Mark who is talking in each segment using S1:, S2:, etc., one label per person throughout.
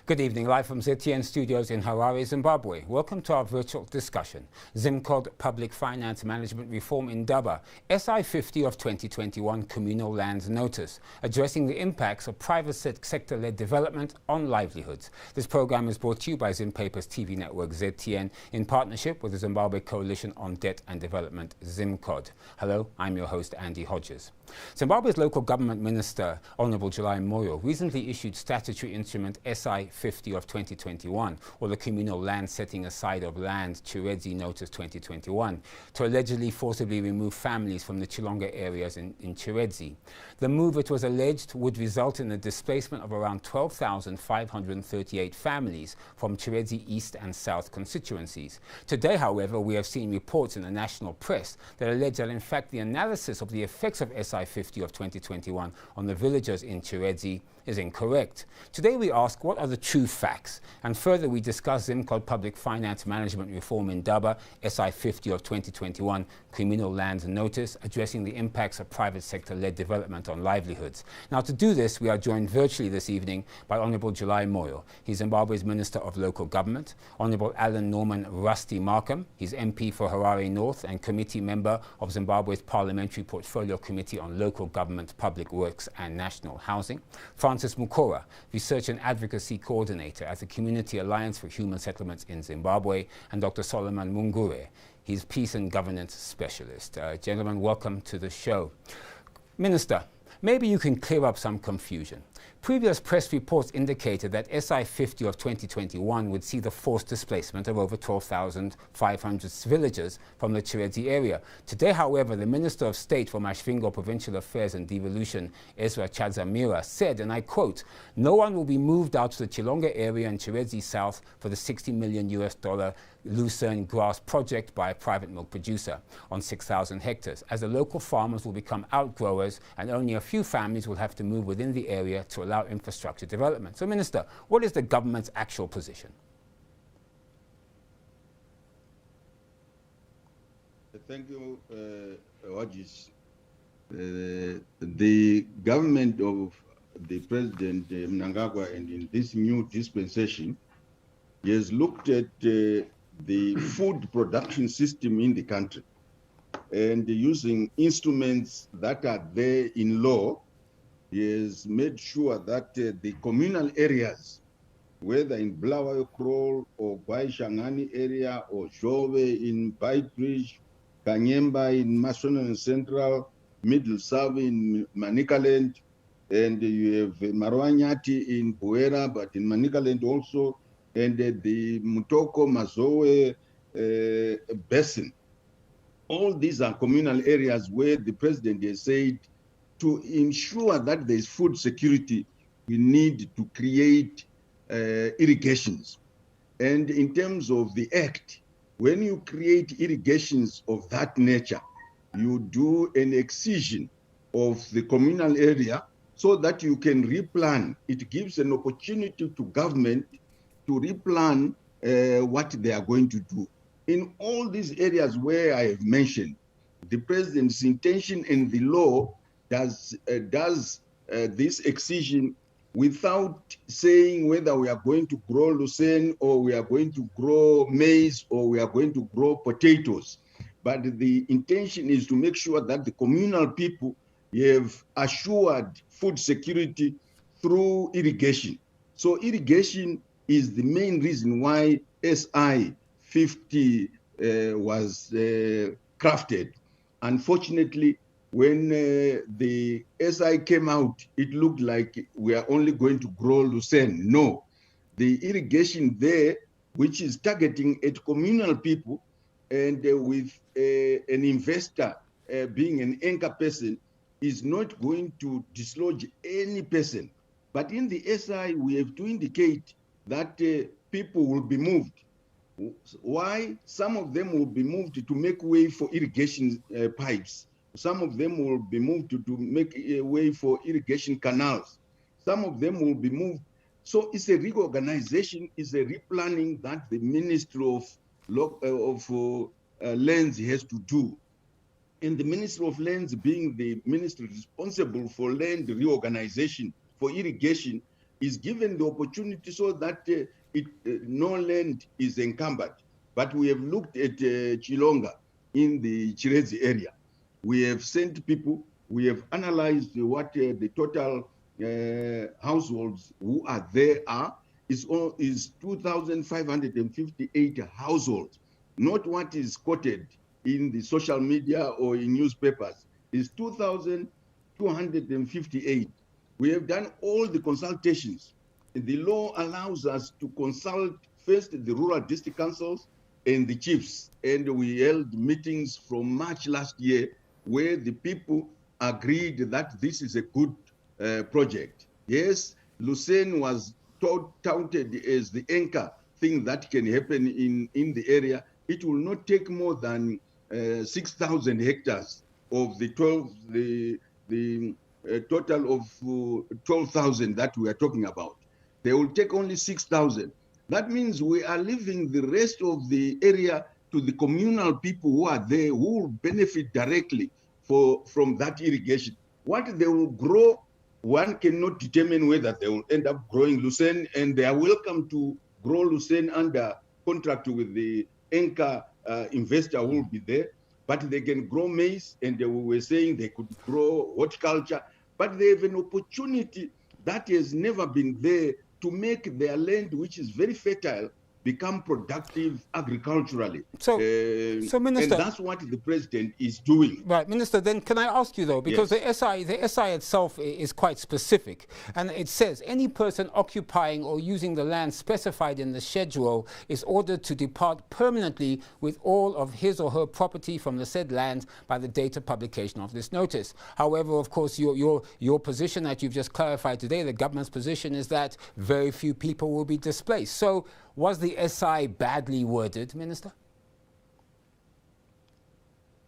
S1: Good evening, live from ZTN studios in Harare, Zimbabwe. Welcome to our virtual discussion. ZIMCODD Public Finance Management Reform in Daba, SI 50 of 2021 Communal Lands Notice, addressing the impacts of private sector-led development on livelihoods. This program is brought to you by Zimpaper's TV network ZTN in partnership with the Zimbabwe Coalition on Debt and Development, ZIMCODD. Hello, I'm your host, Andy Hodges. Zimbabwe's local government minister, Honorable July Moyale, recently issued statutory instrument SI 50 of 2021, or the Communal Land Setting Aside of Land Chiredzi Notice 2021, to allegedly forcibly remove families from the Chilonga areas in Chiredzi. The move, it was alleged, would result in the displacement of around 12,538 families from Chiredzi East and South constituencies. Today, however, we have seen reports in the national press that allege that in fact the analysis of the effects of SI 50 of 2021 on the villagers in Chiredzi is incorrect. Today we ask, what are the true facts? And further we discuss ZIMCODD Public Finance Management Reform in Daba, SI 50 of 2021 Communal Lands Notice, addressing the impacts of private sector-led development on livelihoods. Now, to do this, we are joined virtually this evening by Honorable July Moyale. He's Zimbabwe's Minister of Local Government. Honorable Alan Norman Rusty Markham. He's MP for Harare North and committee member of Zimbabwe's Parliamentary Portfolio Committee on Local Government, Public Works and National Housing. Francis Mukora, Research and Advocacy Coordinator at the Community Alliance for Human Settlements in Zimbabwe, and Dr. Solomon Mungure. He's Peace and Governance Specialist. Gentlemen, welcome to the show. Minister, maybe you can clear up some confusion. Previous press reports indicated that SI 50 of 2021 would see the forced displacement of over 12,500 villagers from the Chiredzi area. Today, however, the Minister of State for Mashvingo Provincial Affairs and Devolution, Ezra Chadzamira, said, and I quote, "No one will be moved out to the Chilonga area and Chiredzi South for the $60 million Uturn grass project by a private milk producer on 6,000 hectares, as the local farmers will become outgrowers and only a few families will have to move within the area to allow infrastructure development." So, Minister, what is the government's actual position?
S2: Thank you, Hodges. The government of the President Mnangagwa, and in this new dispensation, has looked at the food production system in the country, and using instruments that are there in law, he has made sure that the communal areas, whether in Bulawayo Kroll or Baishangani area, or Jove in Baitbridge, Kanyemba in Mashonaland Central, Middle Save in Manicaland, and you have Marwanyati in Buera, but in Manicaland also, and the Mutoko Mazoe Basin. All these are communal areas where the president has said, to ensure that there is food security, we need to create irrigations. And in terms of the act, when you create irrigations of that nature, you do an excision of the communal area so that you can replan. It gives an opportunity to government to replan what they are going to do. In all these areas where I have mentioned, the president's intention in the law does this excision without saying whether we are going to grow lucerne, or we are going to grow maize, or we are going to grow potatoes. But the intention is to make sure that the communal people have assured food security through irrigation. So irrigation is the main reason why SI 50 was crafted. Unfortunately, when the SI came out, it looked like we are only going to grow lucerne. No, the irrigation there, which is targeting at communal people, and with an investor being an anchor person, is not going to dislodge any person. But in the SI, we have to indicate that people will be moved. Why? Some of them will be moved to make way for irrigation pipes. Some of them will be moved to make a way for irrigation canals. Some of them will be moved. So it's a reorganization, it's a replanning that the Ministry of Lands has to do. And the Ministry of Lands, being the ministry responsible for land reorganization, for irrigation, is given the opportunity so that no land is encumbered. But we have looked at Chilonga in the Chirezi area. We have sent people, we have analyzed what the total households who are there is 2,558 households, not what is quoted in the social media or in newspapers. It's 2,258. We have done all the consultations. The law allows us to consult first the rural district councils and the chiefs. And we held meetings from March last year where the people agreed that this is a good project. Yes, Lucerne was touted as the anchor thing that can happen in the area. It will not take more than 6,000 hectares of the total of 12,000 that we are talking about. They will take only 6,000. That means we are leaving the rest of the area to the communal people who are there, who will benefit directly from that irrigation. What they will grow, one cannot determine whether they will end up growing Lucerne, and they are welcome to grow Lucerne under contract with the anchor investor who will be there. But they can grow maize, and we were saying they could grow horticulture, but they have an opportunity that has never been there to make their land, which is very fertile, become productive agriculturally.
S1: So Minister,
S2: and that's what the president is doing.
S1: Right, Minister, then can I ask you though, because yes, the SI itself is quite specific, and it says any person occupying or using the land specified in the schedule is ordered to depart permanently with all of his or her property from the said land by the date of publication of this notice. However, of course, your position that you've just clarified today, the government's position, is that very few people will be displaced. So was the SI badly worded, Minister?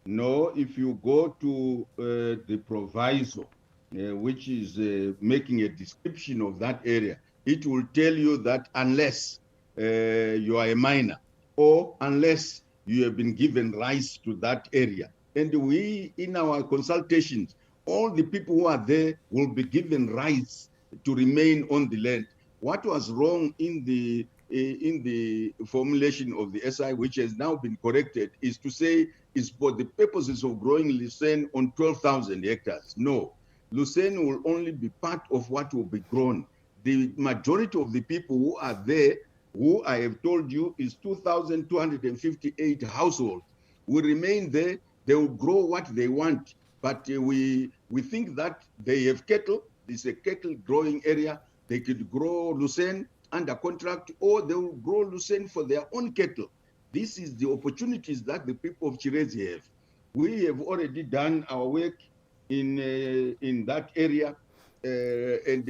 S2: No, if you go to the Provincial, which is making a description of that area, it will tell you that unless you are a minor or unless you have been given rights to that area. And we, in our consultations, all the people who are there will be given rights to remain on the land. What was wrong in the formulation of the SI, which has now been corrected, is to say is for the purposes of growing Lucerne on 12,000 hectares. No, Lucerne will only be part of what will be grown. The majority of the people who are there, who I have told you is 2,258 households, will remain there. They will grow what they want. But we think that they have cattle. It's a cattle growing area. They could grow Lucerne under contract, or they will grow Lucerne for their own cattle. This is the opportunities that the people of Chirezi have. We have already done our work in that area, and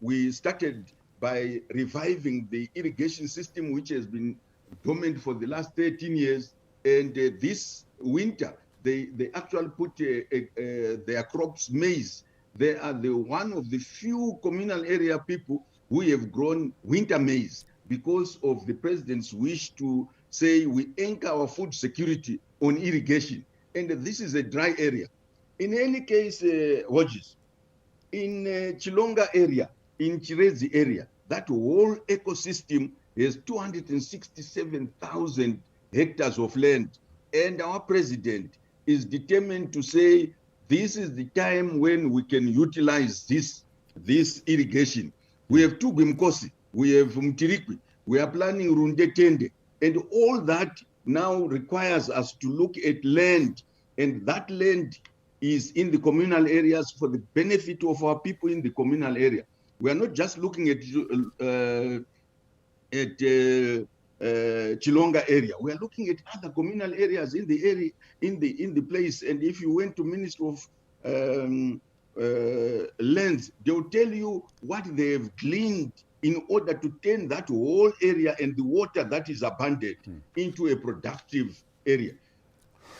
S2: we started by reviving the irrigation system, which has been dormant for the last 13 years. And this winter, they actually put their crops maize. They are one of the few communal area people who have grown winter maize because of the president's wish to say we anchor our food security on irrigation. And this is a dry area. In any case, Hodges, in Chilonga area, in Chirezi area, that whole ecosystem has 267,000 hectares of land. And our president is determined to say, this is the time when we can utilize this irrigation. We have two Bimkosi, we have Mtirikwi, we are planning Runde Tende, and all that now requires us to look at land, and that land is in the communal areas for the benefit of our people in the communal area. We are not just looking at Chilonga area. We are looking at other communal areas in the area, in the place. And if you went to Ministry of Lands, they will tell you what they have gleaned in order to turn that whole area and the water that is abundant into a productive area.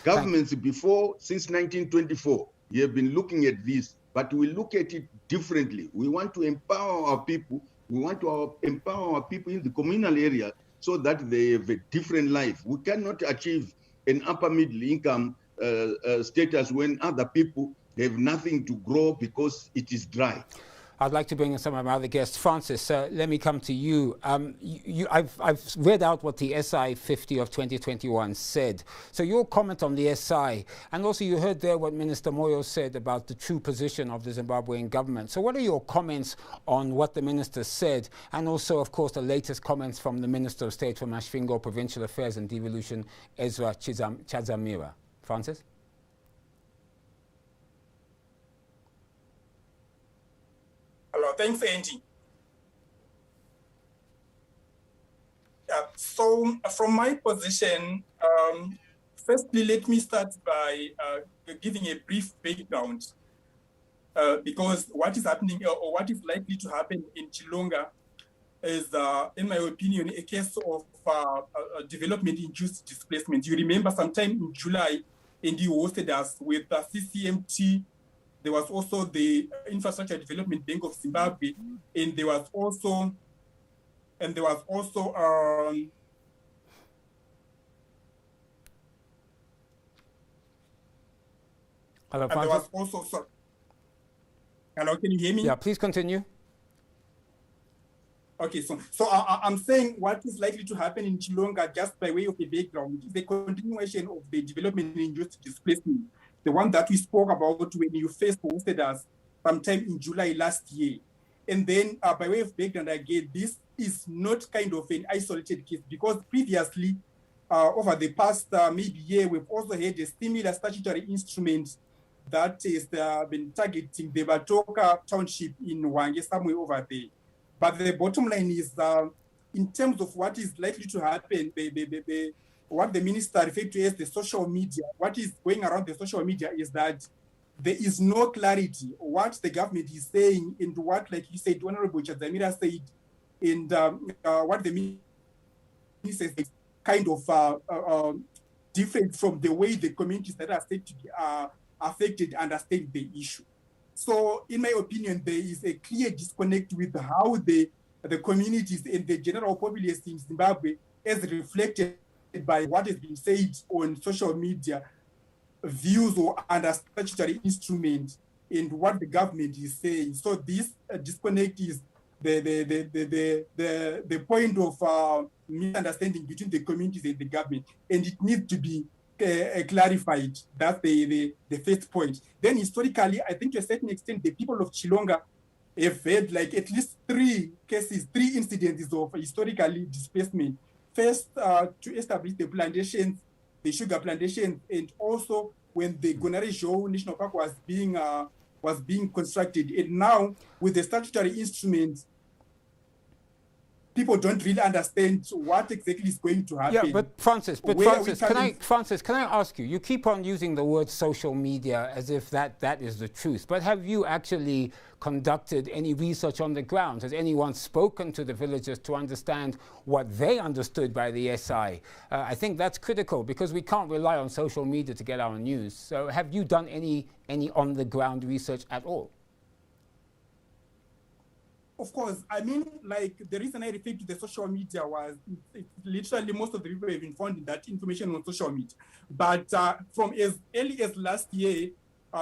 S2: Governments before, since 1924, we have been looking at this, but we look at it differently. We want to empower our people. We want to empower our people in the communal area so that they have a different life. We cannot achieve an upper middle income status when other people have nothing to grow because it is dry.
S1: I'd like to bring in some of my other guests. Francis, let me come to you. I've read out what the SI 50 of 2021 said. So your comment on the SI, and also you heard there what Minister Moyale said about the true position of the Zimbabwean government. So what are your comments on what the minister said, and also, of course, the latest comments from the Minister of State for Masvingo, Provincial Affairs and Devolution, Ezra Chadzamira? Francis?
S3: Hello, thanks, Andy. So from my position, firstly, let me start by giving a brief background because what is happening or what is likely to happen in Chilonga is, in my opinion, a case of development-induced displacement. You remember sometime in July, and you hosted us with CCMT. There was also the Infrastructure Development Bank of Zimbabwe, and there was also,
S1: Hello,
S3: and there was also, hello, can you hear me?
S1: Yeah, please continue.
S3: Okay, so I'm saying what is likely to happen in Chilonga, just by way of a background, is the continuation of the development-induced displacement, the one that we spoke about when you first hosted us sometime in July last year. And then by way of background again, this is not kind of an isolated case, because previously, over the past maybe year, we've also had a similar statutory instrument that has been targeting the Batoka township in Wange, somewhere over there. But the bottom line is, in terms of what is likely to happen, what the minister referred to as the social media, what is going around the social media is that there is no clarity what the government is saying and what, like you said, Honorable Chadzamira said, and what the minister says kind of different from the way the communities that are said to be affected understand the issue. So, in my opinion, there is a clear disconnect with how the communities and the general populace in Zimbabwe, as reflected by what has been said on social media, views or under statutory instruments, and what the government is saying. So, this disconnect is the point of misunderstanding between the communities and the government, and it needs to be clarified. That's the first point. Then historically, I think to a certain extent, the people of Chilonga have had like at least three incidences of historically displacement. First, to establish the plantations, the sugar plantations, and also when the Gonare-Jou National Park was being constructed. And now, with the statutory instruments, people don't really understand what exactly is going to happen.
S1: Yeah, but Francis, can I ask you? You keep on using the word social media as if that is the truth. But have you actually conducted any research on the ground? Has anyone spoken to the villagers to understand what they understood by the SI? I think that's critical, because we can't rely on social media to get our news. So have you done any on the ground research at all?
S3: Of course, I mean, like, the reason I referred to the social media was literally most of the people have been finding that information on social media. But from as early as last year,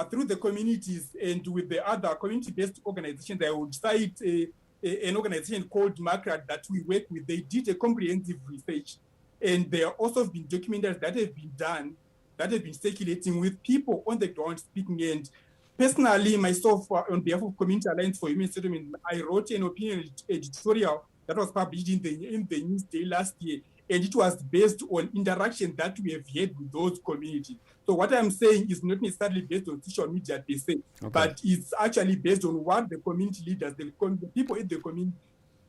S3: through the communities and with the other community-based organizations, I would cite an organization called MACRAD that we work with. They did a comprehensive research, and there have also been documentaries that have been done, that have been circulating with people on the ground speaking. And personally, myself, on behalf of Community Alliance for Human Settlement, I wrote an opinion editorial that was published in the Newsday last year, and it was based on interaction that we have had with those communities. So what I'm saying is not necessarily based on social media per se, but it's actually based on what the community leaders, the people in the community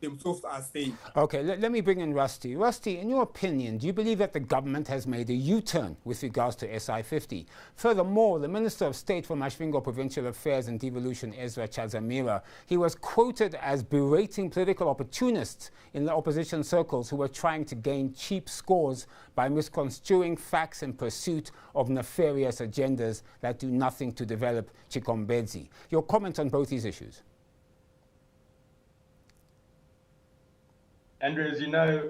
S3: themselves are saying.
S1: Okay, let me bring in Rusty. Rusty, in your opinion, do you believe that the government has made a U-turn with regards to SI 50? Furthermore, the Minister of State for Masvingo Provincial Affairs and Devolution, Ezra Chadzamira, he was quoted as berating political opportunists in the opposition circles who were trying to gain cheap scores by misconstruing facts in pursuit of nefarious agendas that do nothing to develop Chikombedzi. Your comment on both these issues?
S4: Andrew, as you know,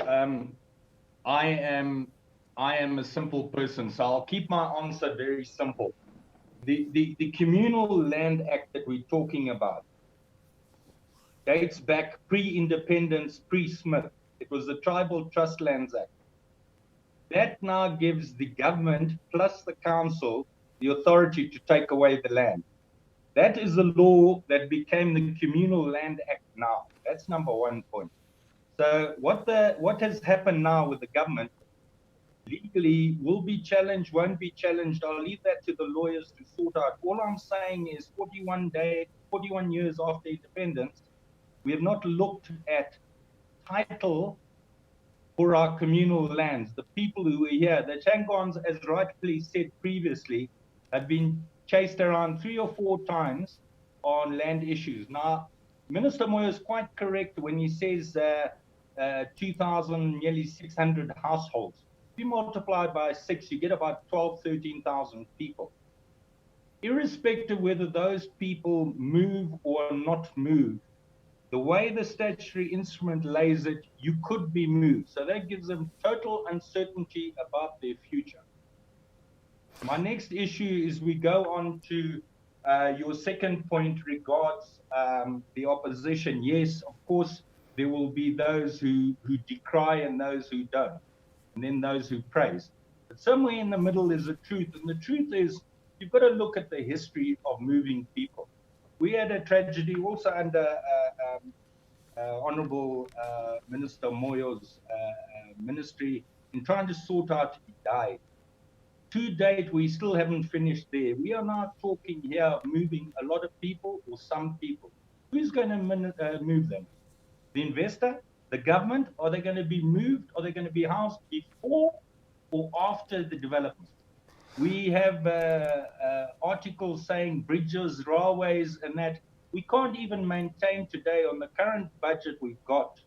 S4: I am a simple person, so I'll keep my answer very simple. The Communal Land Act that we're talking about dates back pre-independence, pre-Smith. It was the Tribal Trust Lands Act. That now gives the government plus the council the authority to take away the land. That is the law that became the Communal Land Act now. That's number one point. So what has happened now with the government legally will be challenged, won't be challenged. I'll leave that to the lawyers to sort out. All I'm saying is 41 years after independence, we have not looked at title for our communal lands. The people who are here, the Changons, as rightfully said previously, have been chased around 3 or 4 times on land issues. Now, Minister Moyo is quite correct when he says 2,000, nearly 600 households. If you multiply by 6, you get about 12,000, 13,000 people. Irrespective whether those people move or not move, the way the statutory instrument lays it, you could be moved. So that gives them total uncertainty about their future. My next issue is we go on to your second point regards the opposition. Yes, of course, there will be those who decry and those who don't, and then those who praise. But somewhere in the middle is the truth. And the truth is, you've got to look at the history of moving people. We had a tragedy also under Honorable Minister Moyo's ministry in trying to sort out he died. To date, we still haven't finished there. We are now talking here of moving a lot of people or some people. Who's going to move them? The investor? The government? Are they going to be moved? Are they going to be housed before or after the development? We have articles saying bridges, railways, and that. We can't even maintain today on the current budget we've got.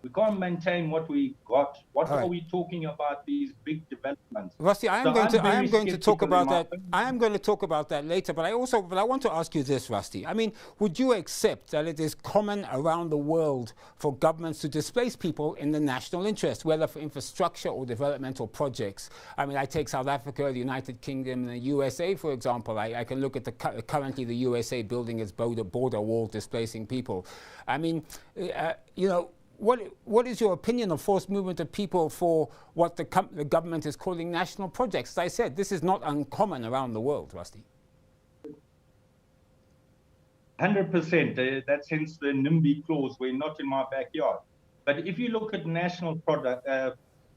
S4: We can't maintain what we got. What are we talking about these big developments?
S1: Rusty, I am going to talk about that. I am going to talk about that later. But I want to ask you this, Rusty. I mean, would you accept that it is common around the world for governments to displace people in the national interest, whether for infrastructure or developmental projects? I mean, I take South Africa, the United Kingdom, the USA, for example. I can look at currently the USA building its border wall, displacing people. I mean, you know. What is your opinion of forced movement of people for what the government is calling national projects? As I said, this is not uncommon around the world, Rusty.
S4: 100%. That's hence the NIMBY clause, we're not in my backyard. But if you look at national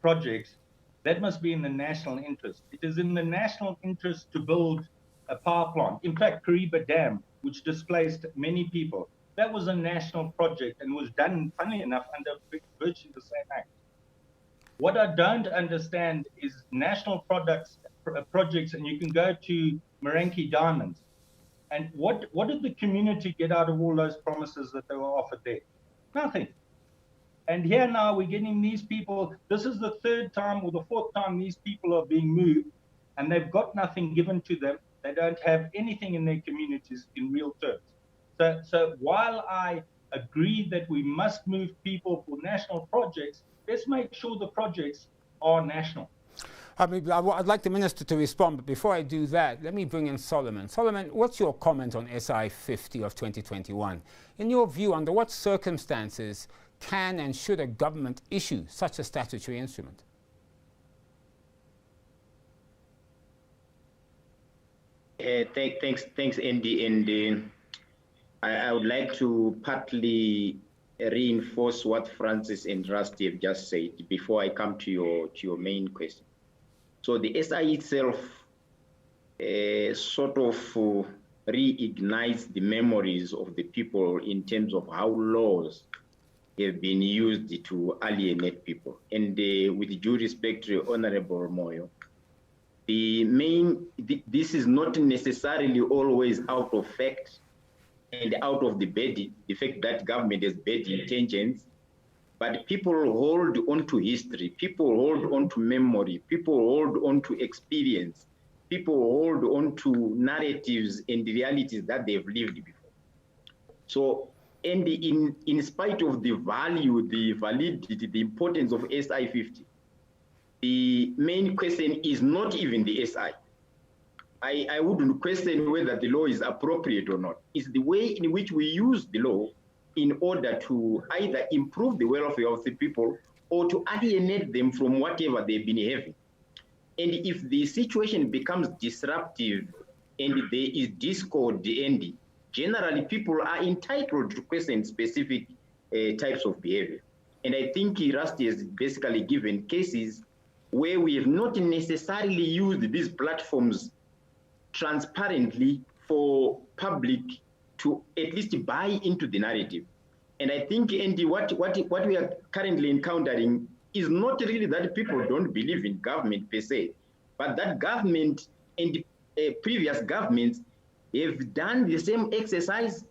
S4: projects, that must be in the national interest. It is in the national interest to build a power plant. In fact, Kariba Dam, which displaced many people, that was a national project and was done, funnily enough, under virtually the same act. What I don't understand is national projects, and you can go to Maranki Diamonds. And what did the community get out of all those promises that they were offered there? Nothing. And here now we're getting these people, this is the 3rd time or the 4th time these people are being moved, and they've got nothing given to them. They don't have anything in their communities in real terms. So while I agree that we must move people for national projects, let's make sure the projects are national.
S1: I mean, I'd like the Minister to respond, but before I do that, let me bring in Solomon. Solomon, what's your comment on SI 50 of 2021? In your view, under what circumstances can and should a government issue such a statutory instrument?
S5: Thanks, Andy. And I would like to partly reinforce what Francis and Rusty have just said before I come to your main question. So the SI itself sort of reignites the memories of the people in terms of how laws have been used to alienate people. And with due respect to Honorable Moyo, this is not necessarily always out of fact and out of the fact that government has bad intentions, but people hold on to history, people hold on to memory, people hold on to experience, people hold on to narratives and realities that they've lived before. So, and in spite of the value, the validity, the importance of SI 50, the main question is not even the SI. I wouldn't question whether the law is appropriate or not. It's the way in which we use the law in order to either improve the welfare of the people or to alienate them from whatever they've been having. And if the situation becomes disruptive and there is discord, and generally people are entitled to question specific types of behavior. And I think Rusty has basically given cases where we have not necessarily used these platforms transparently for public to at least buy into the narrative. And I think, Andy, what we are currently encountering is not really that people don't believe in government per se, but that government and previous governments have done the same exercise,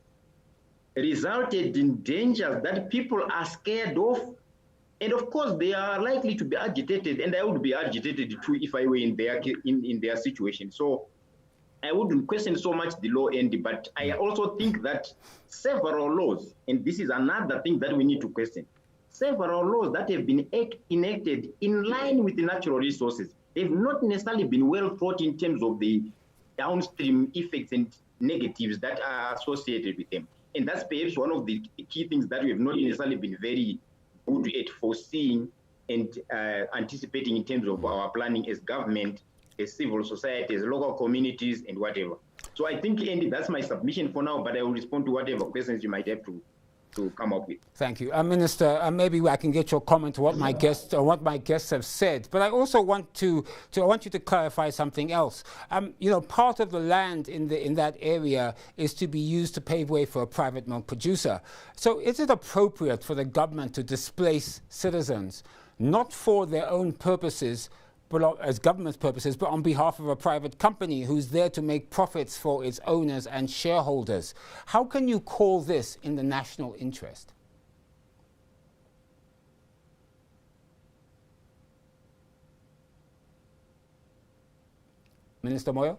S5: resulted in dangers that people are scared of. And of course, they are likely to be agitated, and I would be agitated too if I were in their situation. So I wouldn't question so much the law end, but I also think that several laws, and this is another thing that we need to question, several laws that have been enacted in line with the natural resources, they've not necessarily been well thought in terms of the downstream effects and negatives that are associated with them. And that's perhaps one of the key things that we have not necessarily been very good at foreseeing and anticipating in terms of our planning as government, as civil society, as local communities, and whatever. So I think, Andy, that's my submission for now, but I will respond to whatever questions you might have to come up with.
S1: Thank you. Minister, maybe I can get your comment to what my guests have said, but I also want you to clarify something else. You know, part of the land in that area is to be used to pave way for a private milk producer. So is it appropriate for the government to displace citizens, not for their own purposes, but as government's purposes, but on behalf of a private company who's there to make profits for its owners and shareholders? How can you call this in the national interest? Minister Moyale?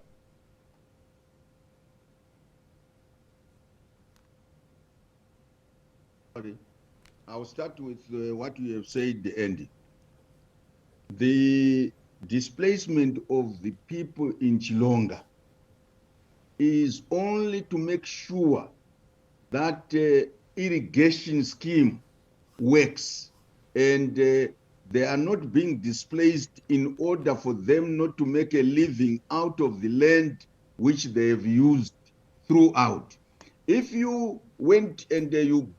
S2: I'll start with what you have said, Andy. The displacement of the people in Chilonga is only to make sure that irrigation scheme works, and they are not being displaced in order for them not to make a living out of the land which they have used throughout. If you went and you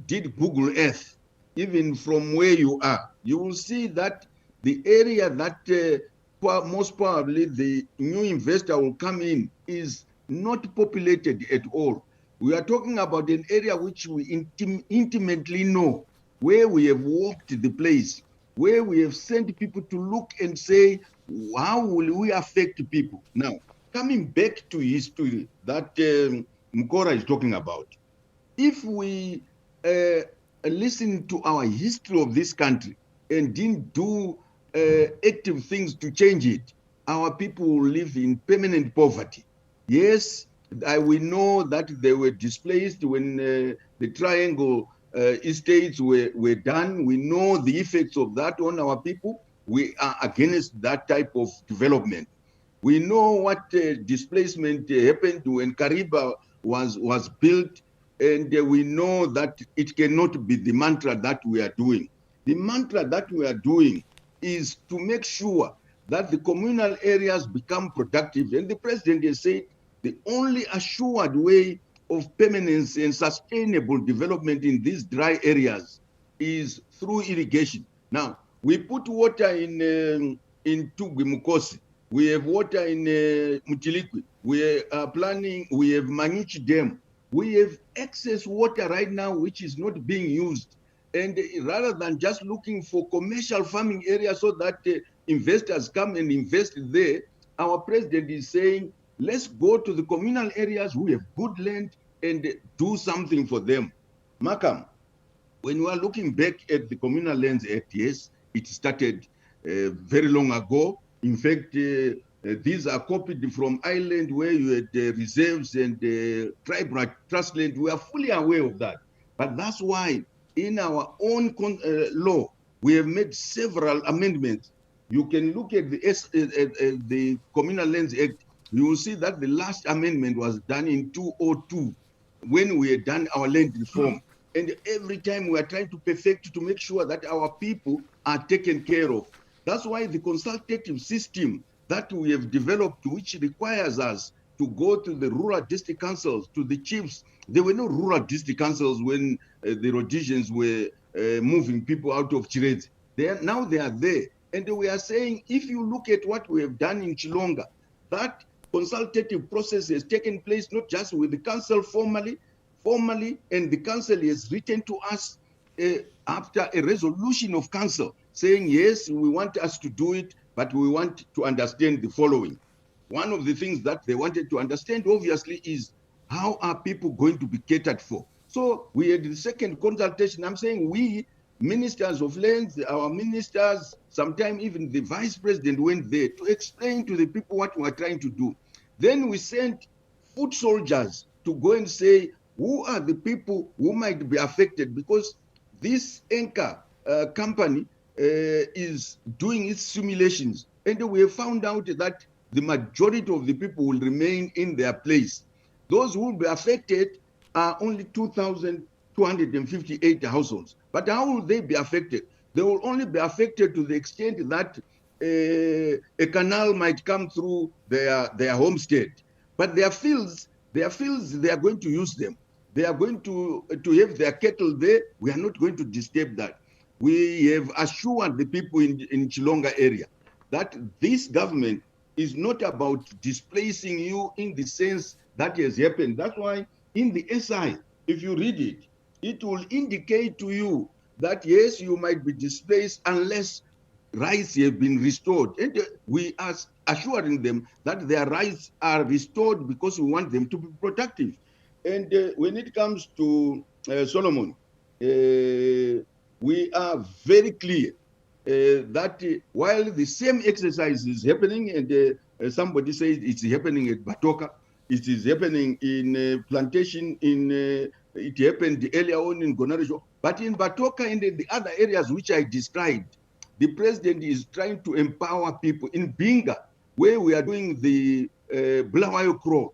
S2: did Google Earth, even from where you are, you will see that the area that most probably the new investor will come in is not populated at all. We are talking about an area which we intimately know, where we have walked the place, where we have sent people to look and say, how will we affect people? Now, coming back to history that Mkora is talking about, if we listen to our history of this country and didn't do active things to change it, our people will live in permanent poverty. Yes, we know that they were displaced when the triangle estates were done. We know the effects of that on our people. We are against that type of development. We know what displacement happened when Kariba was built, and we know that it cannot be the mantra that we are doing. The mantra that we are doing is to make sure that the communal areas become productive. And the president has said the only assured way of permanence and sustainable development in these dry areas is through irrigation. Now, we put water in Tugwi Mukosi. We have water in Mutilikwi. We are planning, we have Manichi Dam. We have excess water right now which is not being used. And rather than just looking for commercial farming areas so that investors come and invest there, our president is saying, let's go to the communal areas who have good land and do something for them. Makam, when we are looking back at the Communal Lands Act, yes, it started very long ago. In fact, these are copied from Ireland where you had reserves and tribal trust land. We are fully aware of that. But that's why in our own law, we have made several amendments. You can look at the Communal Lands Act. You will see that the last amendment was done in 2002 when we had done our land reform. And every time we are trying to perfect to make sure that our people are taken care of. That's why the consultative system that we have developed, which requires us to go to the rural district councils, to the chiefs. There were no rural district councils when the Rhodesians were moving people out of Chirezi. Now they are there. And we are saying, if you look at what we have done in Chilonga, that consultative process has taken place not just with the council formally, and the council has written to us after a resolution of council saying, yes, we want us to do it, but we want to understand the following. One of the things that they wanted to understand, obviously, is how are people going to be catered for? So we had the second consultation. I'm saying we, ministers of lands, our ministers, sometimes even the vice president went there to explain to the people what we are trying to do. Then we sent foot soldiers to go and say, who are the people who might be affected? Because this anchor company is doing its simulations. And we have found out that the majority of the people will remain in their place. Those who will be affected are only 2,258 households. But how will they be affected? They will only be affected to the extent that a canal might come through their homestead. But their fields, they are going to use them. They are going to have their cattle there. We are not going to disturb that. We have assured the people in Chilonga area that this government is not about displacing you in the sense that has happened. That's why in the SI, if you read it, it will indicate to you that yes, you might be displaced unless rights have been restored. And we are assuring them that their rights are restored because we want them to be productive. And when it comes to Solomon, we are very clear that while the same exercise is happening, and somebody says it's happening at Batoka, it is happening in Plantation, it happened earlier on in Gonarisho, but in Batoka and in the other areas which I described, the president is trying to empower people. In Binga, where we are doing the Bulawayo Crow,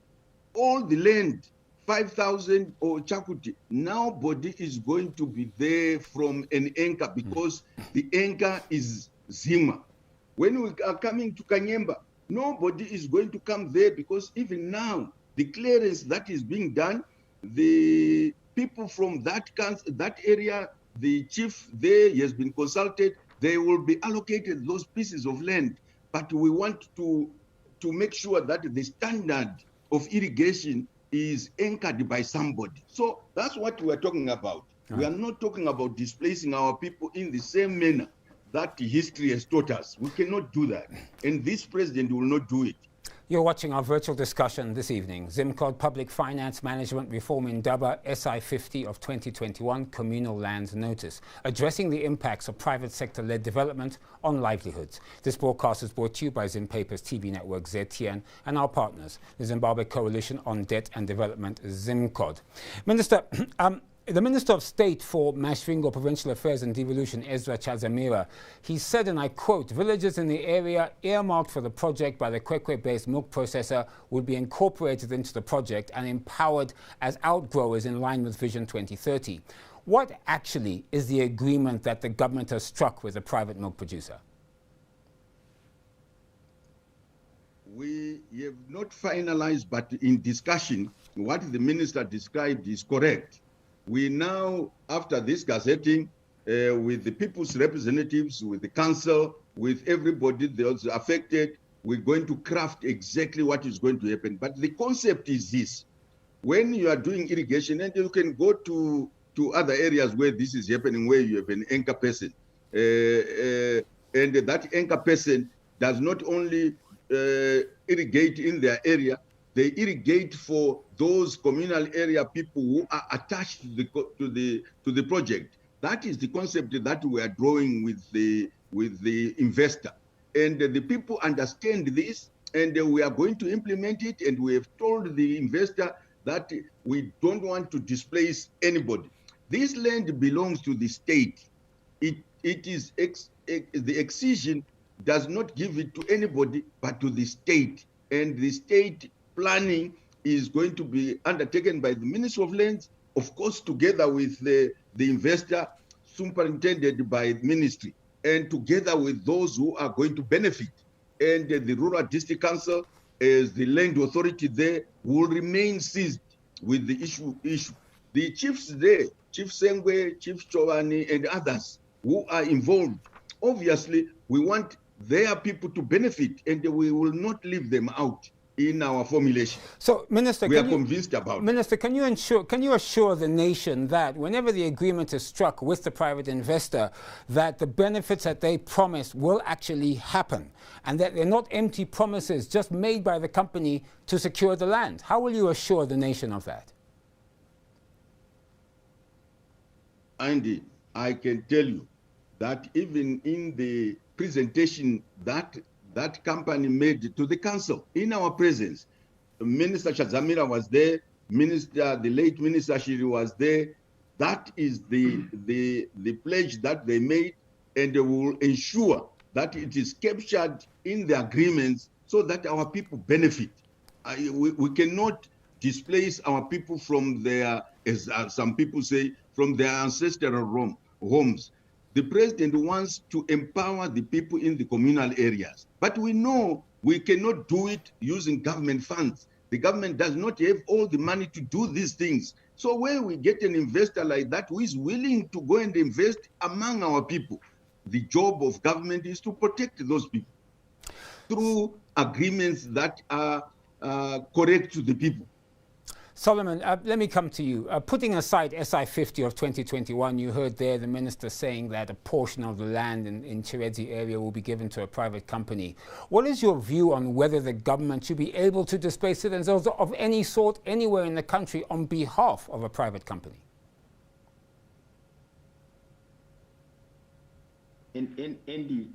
S2: all the land, 5,000 or Chakuti, nobody is going to be there from an anchor because the anchor is Zima. When we are coming to Kanyemba, nobody is going to come there because even now, the clearance that is being done, the people from that area, the chief there has been consulted, they will be allocated those pieces of land. But we want to make sure that the standard of irrigation is anchored by somebody. So that's what we are talking about. We are not talking about displacing our people in the same manner that history has taught us. We cannot do that. And this president will not do it.
S1: You're watching our virtual discussion this evening. ZIMCODD Public Finance Management Reform in Daba SI 50 of 2021 Communal Lands Notice, addressing the impacts of private sector-led development on livelihoods. This broadcast is brought to you by ZimPaper's TV network ZTN and our partners, the Zimbabwe Coalition on Debt and Development, ZIMCODD. Minister, the Minister of State for Masvingo, Provincial Affairs and Devolution, Ezra Chazamira, he said, and I quote, villages in the area earmarked for the project by the Kwekwe-based milk processor would be incorporated into the project and empowered as outgrowers in line with Vision 2030. What actually is the agreement that the government has struck with the private milk producer?
S2: We have not finalized, but in discussion, what the minister described is correct. We now, after this gazetting, with the people's representatives, with the council, with everybody that's affected, we're going to craft exactly what is going to happen. But the concept is this. When you are doing irrigation, and you can go to other areas where this is happening, where you have an anchor person, and that anchor person does not only irrigate in their area, they irrigate for those communal area people who are attached to the project. That is the concept that we are drawing with the investor, and the people understand this, and we are going to implement it. And we have told the investor that we don't want to displace anybody. This land belongs to the state. It is the excision does not give it to anybody but to the state, and the state planning is going to be undertaken by the Ministry of Lands of course, together with the investor, superintended by the ministry, and together with those who are going to benefit. And the Rural District Council, as the land authority there, will remain seized with the issue. The chiefs there, Chief Sengwe, Chief Chowani, and others who are involved, obviously, we want their people to benefit, and we will not leave them out in our formulation.
S1: So, Minister,
S2: we are convinced about
S1: Minister, can you assure the nation that whenever the agreement is struck with the private investor, that the benefits that they promise will actually happen, and that they're not empty promises just made by the company to secure the land? How will you assure the nation of that?
S2: Andy, I can tell you that even in the presentation that company made to the council in our presence, Minister Shazamira was there, the late Minister Shiri was there. That is the pledge that they made, and they will ensure that it is captured in the agreements so that our people benefit. We cannot displace our people from their, as some people say, from their ancestral homes. The president wants to empower the people in the communal areas. But we know we cannot do it using government funds. The government does not have all the money to do these things. So when we get an investor like that who is willing to go and invest among our people, the job of government is to protect those people through agreements that are correct to the people.
S1: Solomon, let me come to you. Putting aside SI 50 of 2021, you heard there the minister saying that a portion of the land in Chiredzi area will be given to a private company. What is your view on whether the government should be able to displace citizens of any sort anywhere in the country on behalf of a private company?
S5: Andy,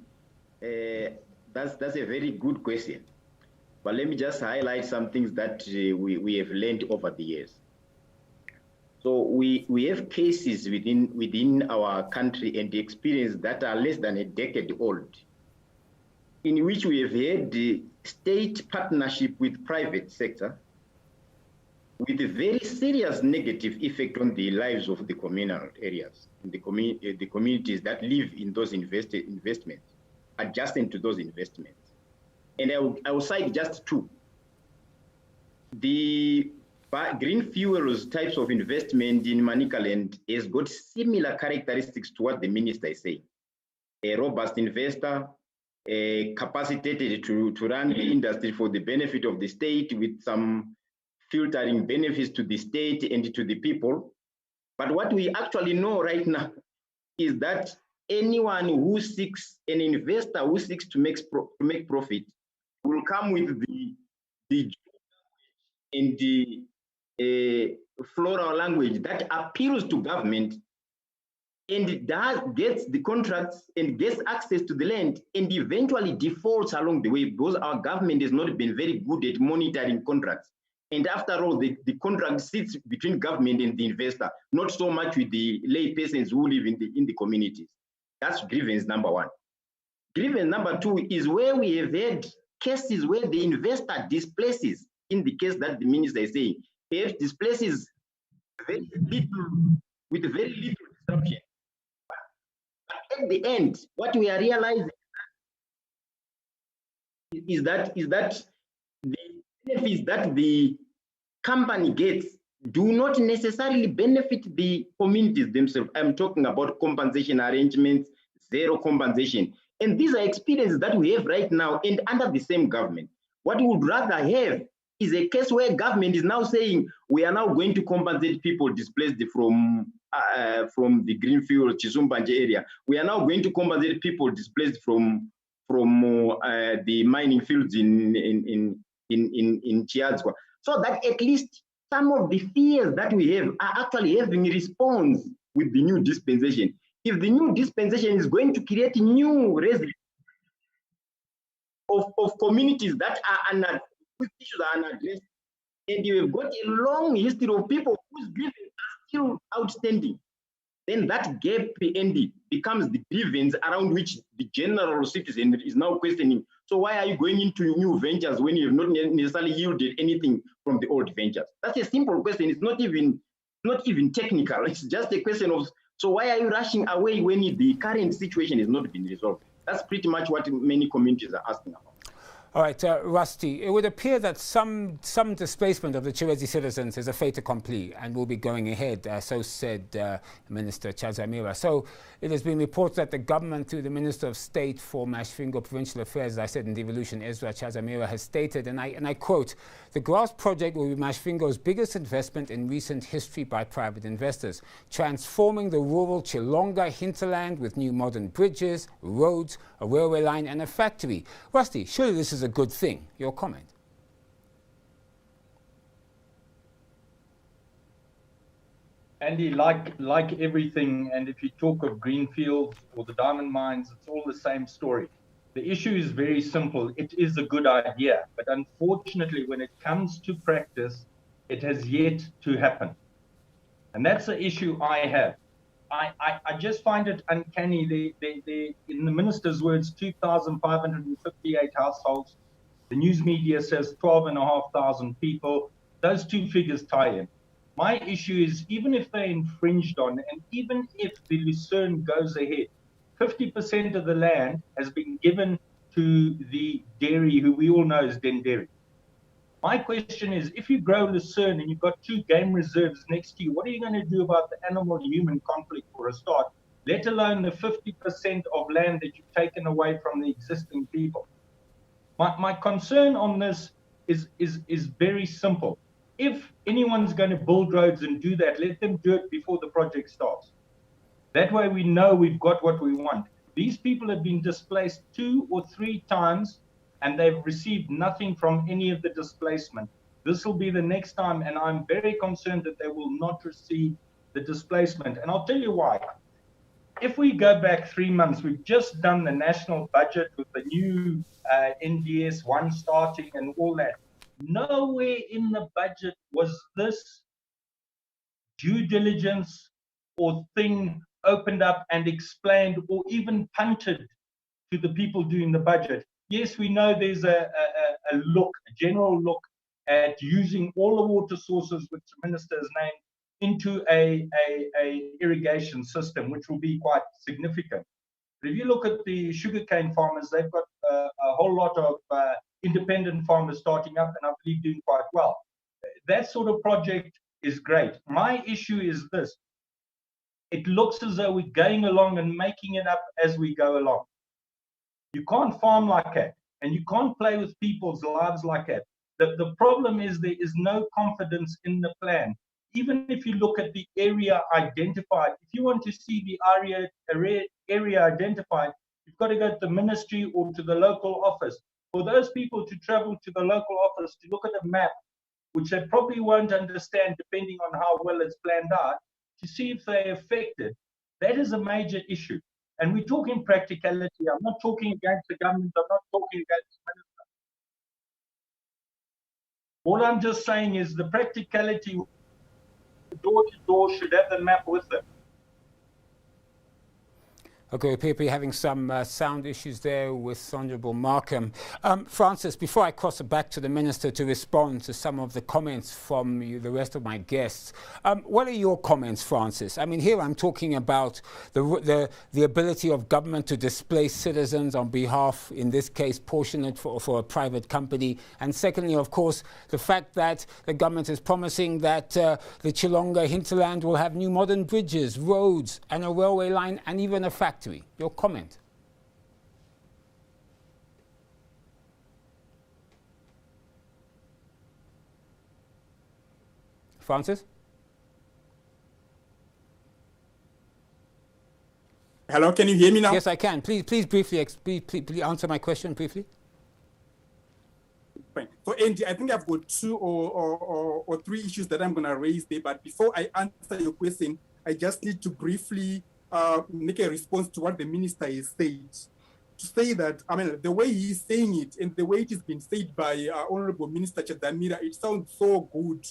S5: that's a very good question. But let me just highlight some things that we have learned over the years. So we have cases within our country and the experience that are less than a decade old, in which we have had the state partnership with private sector with a very serious negative effect on the lives of the communal areas, the communities that live in those investments, adjacent to those investments. And I will cite just two. The green fuels types of investment in Manicaland has got similar characteristics to what the minister is saying. A robust investor, capacitated to run the industry for the benefit of the state with some filtering benefits to the state and to the people. But what we actually know right now is that anyone who seeks, an investor who seeks to make profit, will come with the in the floral language that appeals to government, and that gets the contracts and gets access to the land, and eventually defaults along the way because our government has not been very good at monitoring contracts. And after all, the contract sits between government and the investor, not so much with the lay persons who live in the communities. That's grievance number one. Grievance number two is where we have had cases where the investor displaces, in the case that the minister is saying, perhaps displaces very little, with very little disruption. But at the end, what we are realizing is that the benefits that the company gets do not necessarily benefit the communities themselves. I'm talking about compensation arrangements, zero compensation. And these are experiences that we have right now and under the same government. What we would rather have is a case where government is now saying, we are now going to compensate people displaced from the Greenfield, Chisumbanje area. We are now going to compensate people displaced from the mining fields in Chiadzwa. So that at least some of the fears that we have are actually having a response with the new dispensation. If the new dispensation is going to create new residents of communities that are whose issues are unaddressed, and you have got a long history of people whose grievances are still outstanding, then that gap becomes the grievance around which the general citizen is now questioning. So why are you going into new ventures when you have not necessarily yielded anything from the old ventures? That's a simple question. It's not even not even technical. It's just a question of, so why are you rushing away when the current situation has not been resolved? That's pretty much what many communities are asking about.
S1: All right, Rusty, it would appear that some displacement of the Chirezi citizens is a fait accompli and will be going ahead, so said Minister Chazamira. So it has been reported that the government, through the Minister of State for Masvingo Provincial Affairs, as I said in devolution, Ezra Chazamira, has stated, and I quote, "The grass project will be Masvingo's biggest investment in recent history by private investors, transforming the rural Chilonga hinterland with new modern bridges, roads, a railway line and a factory." Rusty, surely this is a good thing. Your comment?
S4: Andy, like everything, and if you talk of greenfields or the diamond mines, it's all the same story. The issue is very simple. It is a good idea, but unfortunately, when it comes to practice, it has yet to happen. And that's the issue I have. I just find it uncanny. In the minister's words, 2,558 households. The news media says 12,500 people. Those two figures tie in. My issue is, even if they're infringed on, and even if the Lucerne goes ahead, 50% of the land has been given to the dairy, who we all know is Den Dairy. My question is, if you grow Lucerne and you've got 2 game reserves next to you, what are you going to do about the animal-human conflict for a start, let alone the 50% of land that you've taken away from the existing people? My concern on this is very simple. If anyone's going to build roads and do that, let them do it before the project starts. That way we know we've got what we want. These people have been displaced 2 or 3 times, and they've received nothing from any of the displacement. This will be the next time, and I'm very concerned that they will not receive the displacement. And I'll tell you why. If we go back 3 months, we've just done the national budget with the new NDS 1 starting and all that. Nowhere in the budget was this due diligence or thing opened up and explained or even punted to the people doing the budget. Yes, we know there's a general look at using all the water sources which the minister has named into a irrigation system, which will be quite significant. But if you look at the sugarcane farmers, they've got a whole lot of independent farmers starting up, and I believe doing quite well. That sort of project is great. My issue is this. It looks as though we're going along and making it up as we go along. You can't farm like that, and you can't play with people's lives like that. The problem is there is no confidence in the plan. Even if you look at the area identified, if you want to see the area identified, you've got to go to the ministry or to the local office. For those people to travel to the local office to look at a map, which they probably won't understand depending on how well it's planned out, to see if they're affected, that is a major issue. And we're talking practicality. I'm not talking against the government. I'm not talking against the minister. All I'm just saying is the practicality, door to door, should have the map with them.
S1: Okay, we appear to be having some sound issues there with Honourable Markham. Francis, before I cross it back to the Minister to respond to some of the comments from the rest of my guests, what are your comments, Francis? I mean, here I'm talking about the ability of government to displace citizens on behalf, in this case, portionate for a private company. And secondly, of course, the fact that the government is promising that the Chilonga hinterland will have new modern bridges, roads, and a railway line, and even a factory. Your comment. Francis?
S3: Hello, can you hear me now?
S1: Yes, I can. Please briefly answer my question briefly.
S3: Fine. So, Andy, I think I've got 2 or 3 issues that I'm going to raise there. But before I answer your question, I just need to briefly make a response to what the minister has said. To say that, I mean, the way he's saying it and the way it has been said by Honorable Minister Chadamira, it sounds so good,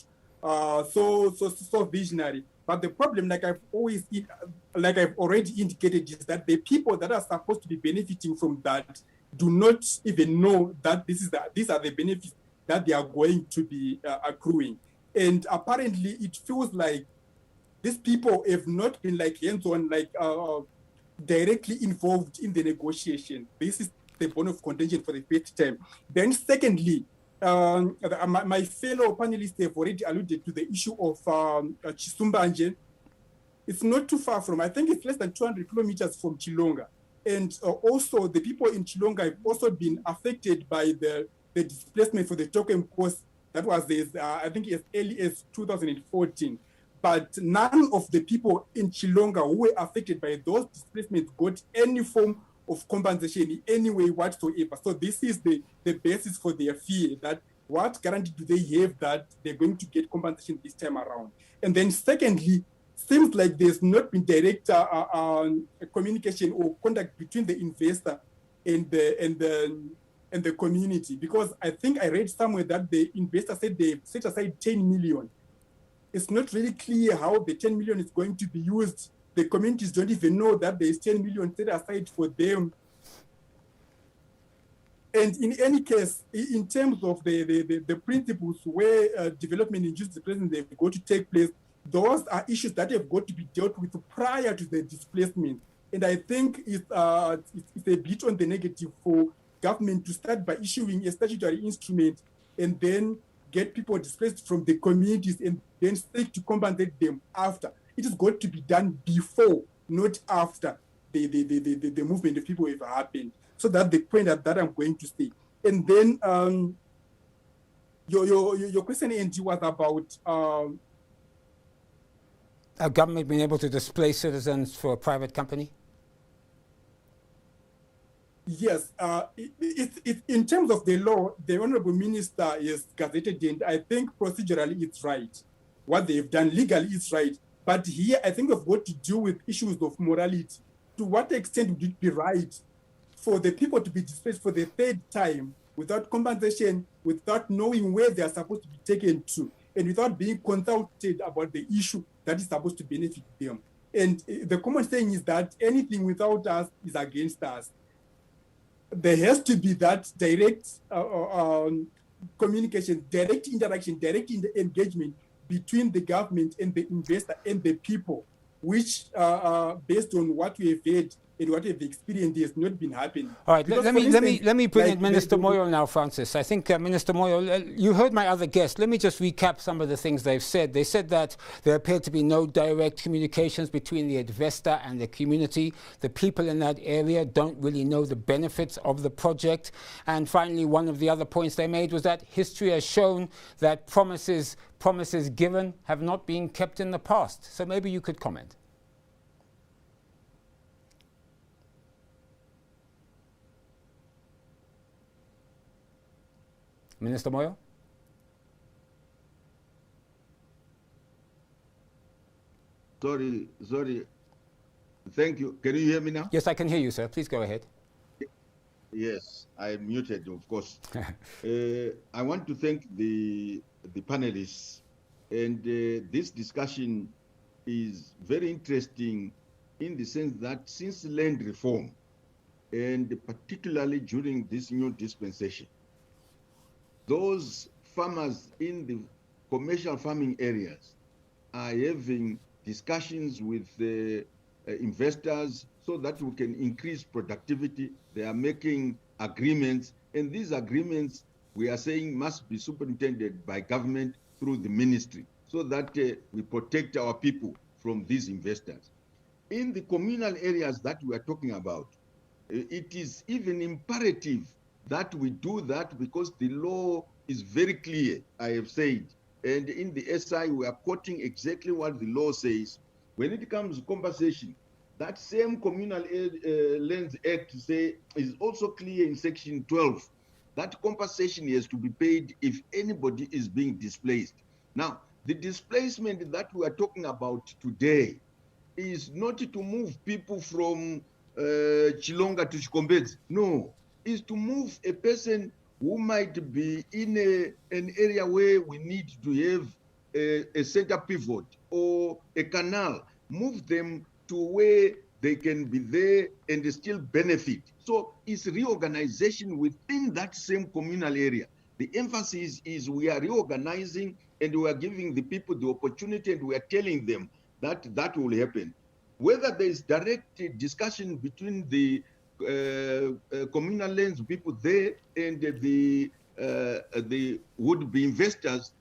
S3: so visionary. But the problem, like I've already indicated, is that the people that are supposed to be benefiting from that do not even know that these are the benefits that they are going to be accruing. And apparently, it feels like these people have not been like hands-on, like directly involved in the negotiation. This is the bone of contention for the first time. Then secondly, my fellow panelists have already alluded to the issue of Chisumbanje. It's not too far from, I think it's less than 200 kilometers from Chilonga. And also the people in Chilonga have also been affected by the displacement for the token course that was, I think, as early as 2014. But none of the people in Chilonga who were affected by those displacements got any form of compensation in any way whatsoever. So this is the basis for their fear, that what guarantee do they have that they're going to get compensation this time around? And then secondly, seems like there's not been direct communication or contact between the investor and the community, because I think I read somewhere that the investor said they set aside 10 million. It's not really clear how the 10 million is going to be used. The communities don't even know that there is 10 million set aside for them. And in any case, in terms of the principles where development-induced displacement they go to take place, those are issues that have got to be dealt with prior to the displacement. And I think it's a bit on the negative for government to start by issuing a statutory instrument and then get people displaced from the communities and then seek to compensate them after. It has got to be done before, not after the movement of people have happened. So that's the point that I'm going to say. And then your question, Angie, was about
S1: a government being able to displace citizens for a private company?
S3: Yes, in terms of the law, the Honorable Minister is gazetted, and I think procedurally it's right. What they've done legally is right. But here, I think we've got to deal with issues of morality. To what extent would it be right for the people to be displaced for the third time without compensation, without knowing where they are supposed to be taken to, and without being consulted about the issue that is supposed to benefit them? And the common saying is that anything without us is against us. There has to be that direct communication, direct interaction, direct engagement between the government and the investor and the people, which, based on what we have heard and what we've experienced, has not been happening.
S1: All right, let me bring in Minister Moyale now, Francis. I think Minister Moyale, you heard my other guests. Let me just recap some of the things they've said. They said that there appeared to be no direct communications between the investor and the community. The people in that area don't really know the benefits of the project. And finally, one of the other points they made was that history has shown that promises given have not been kept in the past. So maybe you could comment. Minister Moyale?
S2: Sorry. Thank you. Can you hear me now?
S1: Yes, I can hear you, sir. Please go ahead.
S2: Yes, I am muted, of course. I want to thank the panelists. And this discussion is very interesting in the sense that since land reform, and particularly during this new dispensation, those farmers in the commercial farming areas are having discussions with the investors so that we can increase productivity. They are making agreements, and these agreements, we are saying, must be superintended by government through the ministry so that we protect our people from these investors. In the communal areas that we are talking about, it is even imperative that we do that because the law is very clear, I have said. And in the SI, we are quoting exactly what the law says. When it comes to compensation, that same Communal Lands Act is also clear in Section 12 that compensation has to be paid if anybody is being displaced. Now, the displacement that we are talking about today is not to move people from Chilonga to Chikombedzi. No, is to move a person who might be in an area where we need to have a center pivot or a canal, move them to where they can be there and still benefit. So it's reorganization within that same communal area. The emphasis is we are reorganizing and we are giving the people the opportunity and we are telling them that will happen. Whether there is direct discussion between the communal lands people there and the would-be investors,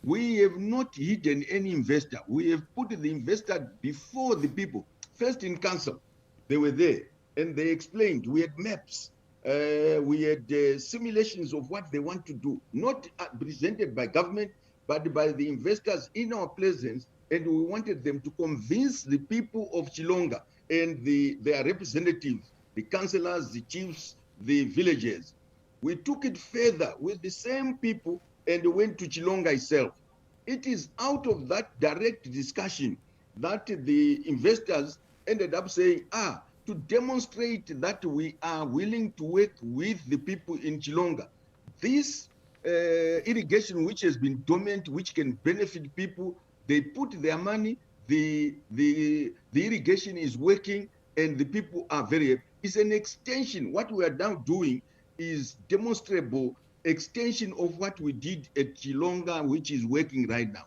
S2: we have not hidden any investor. We have put the investor before the people. First in council, they were there and they explained. We had maps. We had simulations of what they want to do, not presented by government, but by the investors in our presence. And we wanted them to convince the people of Chilonga and their representatives, the councillors, the chiefs, the villagers. We took it further with the same people and went to Chilonga itself. It is out of that direct discussion that the investors ended up saying, to demonstrate that we are willing to work with the people in Chilonga. This irrigation, which has been dormant, which can benefit people, they put their money, the irrigation is working, and the people are very happy. It's an extension. What we are now doing is demonstrable extension of what we did at Chilonga, which is working right now.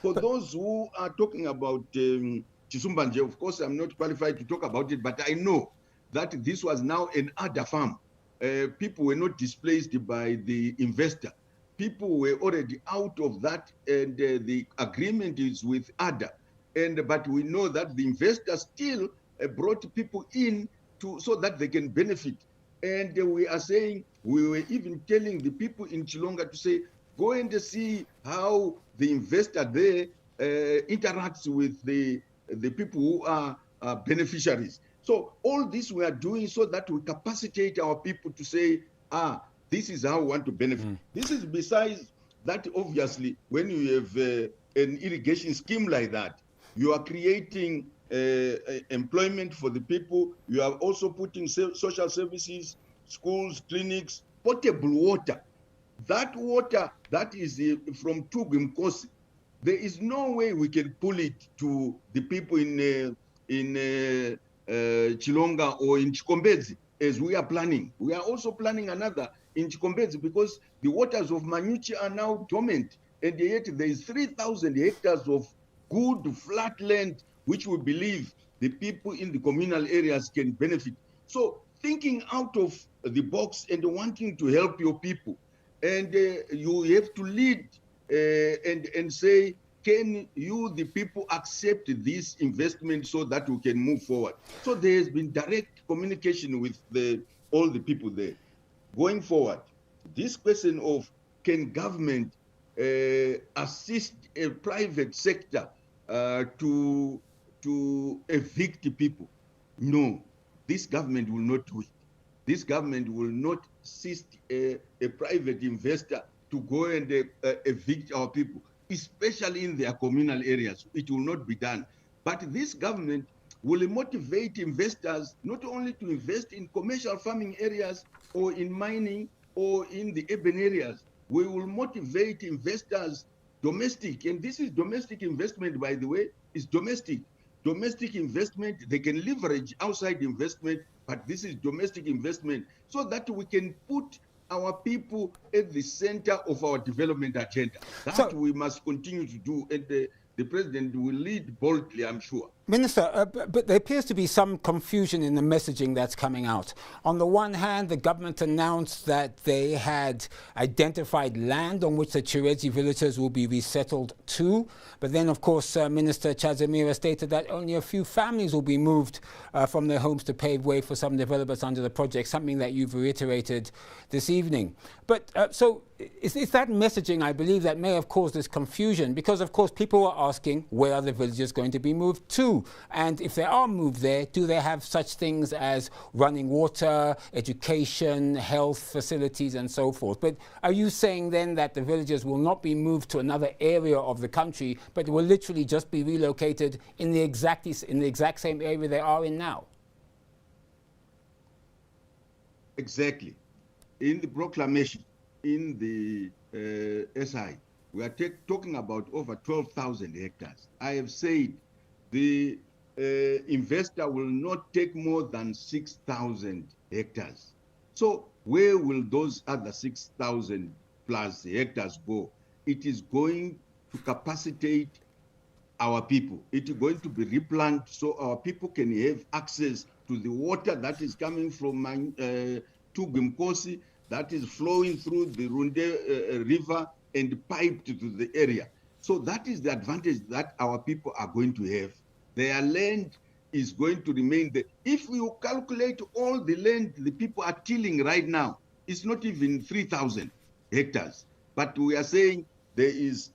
S2: For those who are talking about Chisumbanje, of course, I'm not qualified to talk about it, but I know that this was now an ADA farm. People were not displaced by the investor. People were already out of that, and the agreement is with ADA. But we know that the investor still brought people in so that they can benefit. And we are saying, we were even telling the people in Chilonga to say, go and see how the investor there interacts with the people who are beneficiaries. So all this we are doing so that we capacitate our people to say, this is how we want to benefit. This is besides that, obviously, when you have an irrigation scheme like that, you are creating employment for the people. You are also putting social services, schools, clinics, potable water. That water that is from Tugimkosi, there is no way we can pull it to the people in Chilonga or in Chikombezi as we are planning. We are also planning another in Chikombezi because the waters of Manyuchi are now dormant, and yet there is 3,000 hectares of good flat land which we believe the people in the communal areas can benefit. So thinking out of the box and wanting to help your people, and you have to lead and say, can you, the people, accept this investment so that we can move forward? So there has been direct communication with all the people there. Going forward, this question of can government assist a private sector to evict people? No, this government will not do it. This government will not assist a private investor to go and evict our people, especially in their communal areas. It will not be done. But this government will motivate investors not only to invest in commercial farming areas or in mining or in the urban areas. We will motivate investors domestic, and this is domestic investment, by the way, is domestic. Domestic investment, they can leverage outside investment, but this is domestic investment so that we can put our people at the center of our development agenda. That we must continue to do, and the president will lead boldly, I'm sure.
S1: Minister, but there appears to be some confusion in the messaging that's coming out. On the one hand, the government announced that they had identified land on which the Chirezi villagers will be resettled to. But then, of course, Minister Chazimira stated that only a few families will be moved from their homes to pave way for some developers under the project, something that you've reiterated this evening. But so it's that messaging, I believe, that may have caused this confusion, because, of course, people are asking, where are the villagers going to be moved to? And if they are moved there, do they have such things as running water, education, health facilities, and so forth? But are you saying then that the villagers will not be moved to another area of the country, but will literally just be relocated in the exact same area they are in now?
S2: Exactly. In the proclamation, in the SI, we are talking about over 12,000 hectares. I have said the investor will not take more than 6,000 hectares. So where will those other 6,000 plus hectares go? It is going to capacitate our people. It is going to be replanted so our people can have access to the water that is coming from Tugimkosi, that is flowing through the Runde River and piped to the area. So that is the advantage that our people are going to have. Their land is going to remain there. If you calculate all the land the people are tilling right now, it's not even 3,000 hectares. But we are saying there is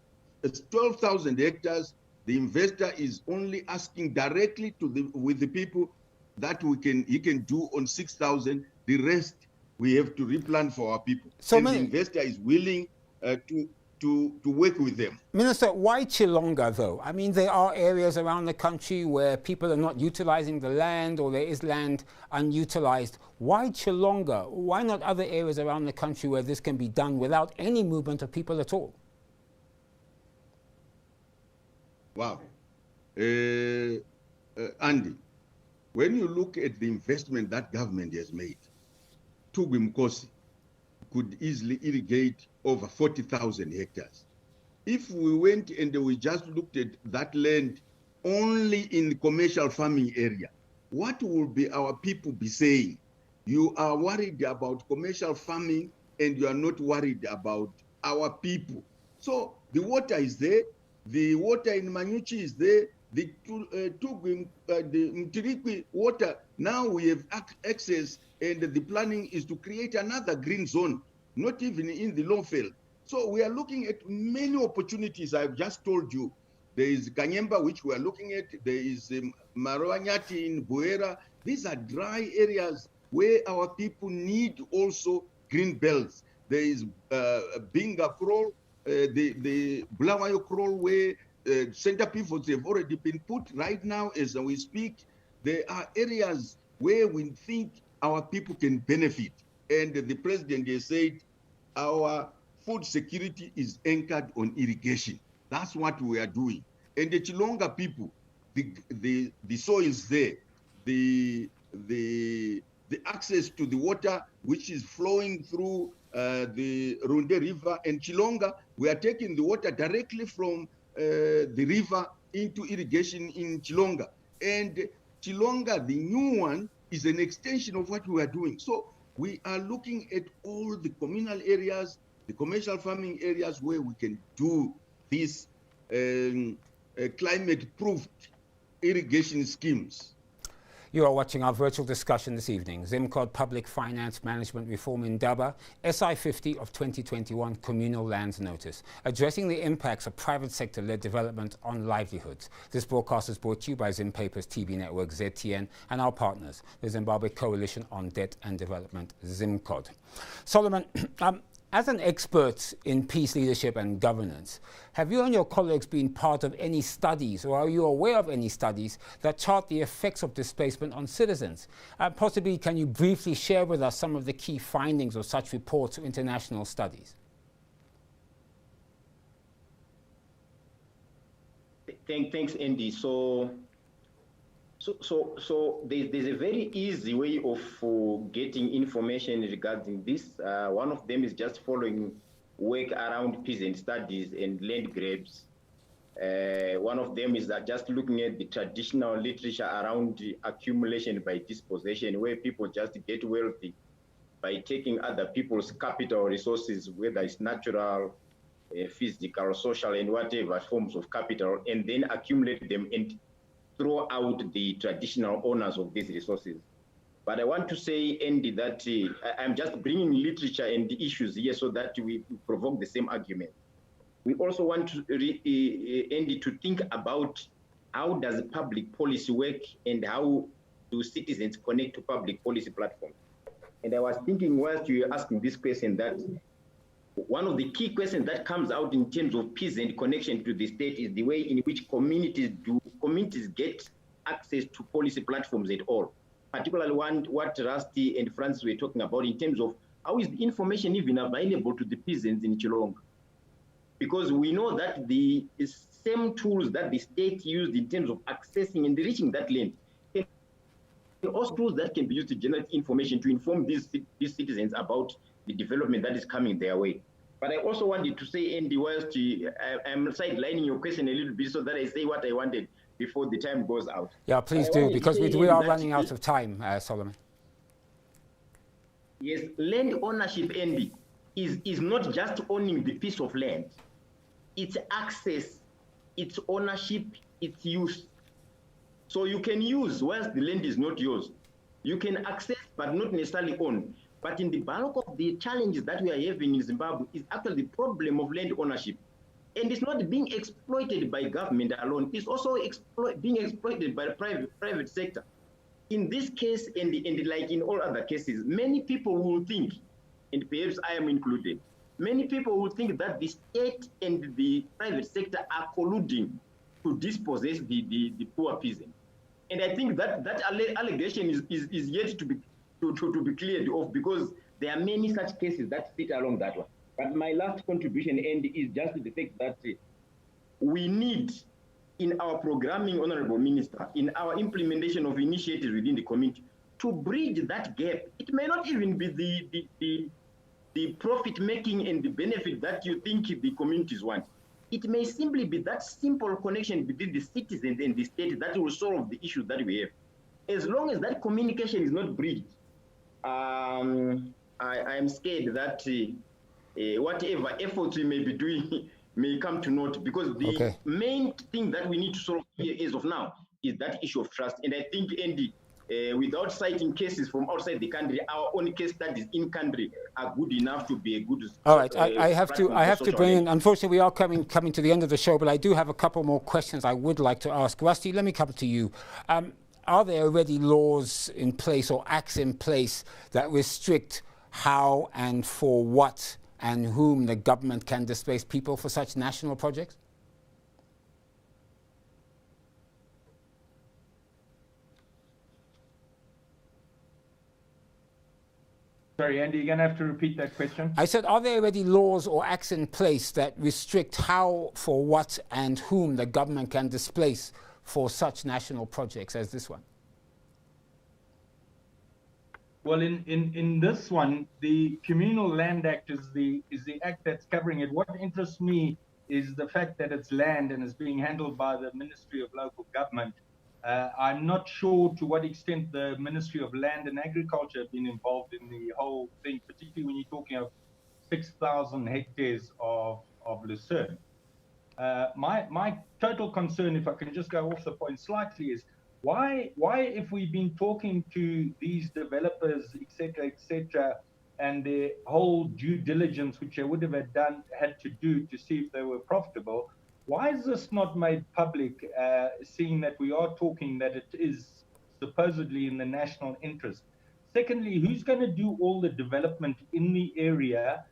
S2: 12,000 hectares. The investor is only asking directly with the people that he can do on 6,000. The rest we have to replant for our people. So the investor is willing to work with them.
S1: Minister, why Chilonga though? I mean, there are areas around the country where people are not utilizing the land, or there is land unutilized. Why Chilonga? Why not other areas around the country where this can be done without any movement of people at all?
S2: Wow. Andy, when you look at the investment that government has made, Tugimkosi could easily irrigate over 40,000 hectares. If we went and we just looked at that land only in the commercial farming area, what will be our people be saying? You are worried about commercial farming and you are not worried about our people. So the water is there, the water in Manyuchi is there, the Mtirikwi water, now we have access, and the planning is to create another green zone, not even in the Longfield. So we are looking at many opportunities. I've just told you. There is Kanyemba, which we are looking at. There is Marwanyati in Buera. These are dry areas where our people need also green belts. There is Binga Kroll, the Bulawayo Kroll, where center pivots have already been put. Right now, as we speak, there are areas where we think our people can benefit. And the president has said our food security is anchored on irrigation. That's what we are doing. And the Chilonga people, the soil is there, the access to the water which is flowing through the Runde River and Chilonga, we are taking the water directly from the river into irrigation in Chilonga. And Chilonga, the new one, is an extension of what we are doing. So we are looking at all the communal areas, the commercial farming areas where we can do these climate-proofed irrigation schemes.
S1: You are watching our virtual discussion this evening. ZIMCODD Public Finance Management Reform in Daba, SI 50 of 2021 Communal Lands Notice, addressing the impacts of private sector-led development on livelihoods. This broadcast is brought to you by ZimPaper's TV network, ZTN, and our partners, the Zimbabwe Coalition on Debt and Development, ZIMCODD. Solomon, as an expert in peace leadership and governance, have you and your colleagues been part of any studies, or are you aware of any studies that chart the effects of displacement on citizens? Possibly, can you briefly share with us some of the key findings of such reports or international studies?
S5: Thanks, Andy. So there's a very easy way of getting information regarding this. One of them is just following work around peasant studies and land grabs. One of them is that just looking at the traditional literature around accumulation by dispossession, where people just get wealthy by taking other people's capital resources, whether it's natural, physical, social, and whatever forms of capital, and then accumulate them and throw out the traditional owners of these resources. But I want to say, Andy, that I'm just bringing literature and the issues here so that we provoke the same argument. We also want to, Andy, to think about how does public policy work and how do citizens connect to public policy platforms. And I was thinking whilst you were asking this question that one of the key questions that comes out in terms of peasant connection to the state is the way in which communities get access to policy platforms at all. Particularly what Rusty and Francis were talking about in terms of how is the information even available to the peasants in Chilonga? Because we know that the same tools that the state used in terms of accessing and reaching that land, and also tools that can be used to generate information to inform these citizens about the development that is coming their way. But I also wanted to say, Andy, whilst I'm sidelining your question a little bit so that I say what I wanted before the time goes out.
S1: Yeah, please do, because we are running out of time, Solomon.
S5: Yes, land ownership, Andy, is not just owning the piece of land. It's access, it's ownership, it's use. So you can use whilst the land is not yours. You can access but not necessarily own. But in the bulk of the challenges that we are having in Zimbabwe is actually the problem of land ownership. And it's not being exploited by government alone, it's also being exploited by the private sector. In this case, and like in all other cases, many people will think, and perhaps I am included, many people will think that the state and the private sector are colluding to dispossess the poor peasant. And I think that allegation is yet to be cleared off, because there are many such cases that sit along that one. But my last contribution, Andy, is just the fact that we need, in our programming, Honorable Minister, in our implementation of initiatives within the community, to bridge that gap. It may not even be the profit making and the benefit that you think the communities want. It may simply be that simple connection between the citizens and the state that will solve the issue that we have. As long as that communication is not bridged, I am scared that whatever efforts we may be doing may come to naught, because the main thing that we need to solve here as of now is that issue of trust. And I think, Andy, without citing cases from outside the country, our own case studies in country are good enough to be a good.
S1: All right, I have to bring in. Unfortunately, we are coming to the end of the show, but I do have a couple more questions I would like to ask. Rusty, let me come to you. Are there already laws in place or acts in place that restrict how and for what and whom the government can displace people for such national projects?
S4: Sorry, Andy, you're going to have to repeat that question.
S1: I said, are there already laws or acts in place that restrict how, for what, and whom the government can displace for such national projects as this one?
S4: Well, in this one, the Communal Land Act is the act that's covering it. What interests me is the fact that it's land and is being handled by the Ministry of Local Government. I'm not sure to what extent the Ministry of Land and Agriculture have been involved in the whole thing, particularly when you're talking of 6,000 hectares of lucerne. My total concern, if I can just go off the point slightly, is why if we've been talking to these developers, et cetera, and their whole due diligence, which they would have had to do to see if they were profitable, why is this not made public, seeing that we are talking that it is supposedly in the national interest? Secondly, who's going to do all the development in the area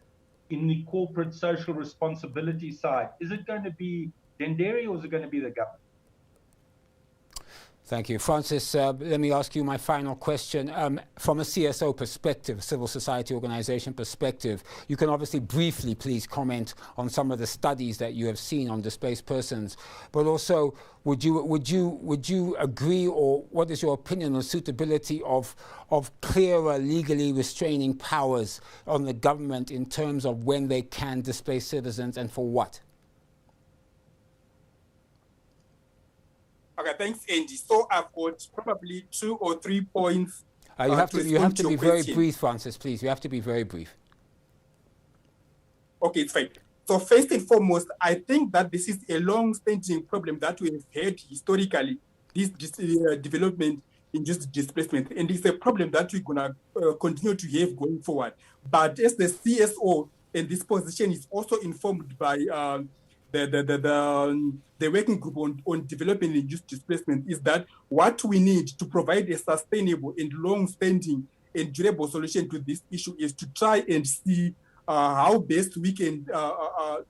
S4: in the corporate social responsibility side? Is it going to be Denderi or is it going to be the government?
S1: Thank you. Francis, let me ask you my final question. From a CSO perspective, civil society organization perspective, you can obviously briefly please comment on some of the studies that you have seen on displaced persons, but also would you agree, or what is your opinion on suitability of clearer legally restraining powers on the government in terms of when they can displace citizens and for what?
S3: Okay, thanks, Andy. So I've got probably 2 or 3 points.
S1: You have to be very brief, Francis, please. You have to be very brief.
S3: Okay, it's fine. So first and foremost, I think that this is a long-standing problem that we have had historically, this development in just displacement. And it's a problem that we're going to continue to have going forward. But as the CSO, and this position is also informed by the working group on development and youth displacement, is that what we need to provide a sustainable and long-standing and durable solution to this issue is to try and see how best we can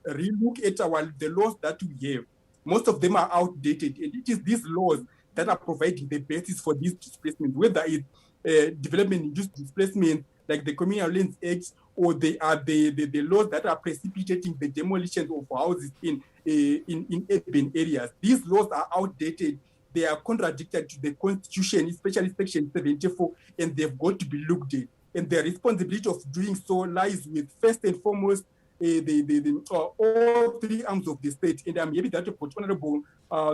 S3: relook at the laws that we have. Most of them are outdated, and it is these laws that are providing the basis for this displacement, whether it's development and youth displacement, like the Communal Lands Act, or they are the laws that are precipitating the demolition of houses in urban areas. These laws are outdated. They are contradicted to the Constitution, especially Section 74, and they've got to be looked at. And the responsibility of doing so lies with, first and foremost, all three arms of the state. And I'm happy that you've got Honorable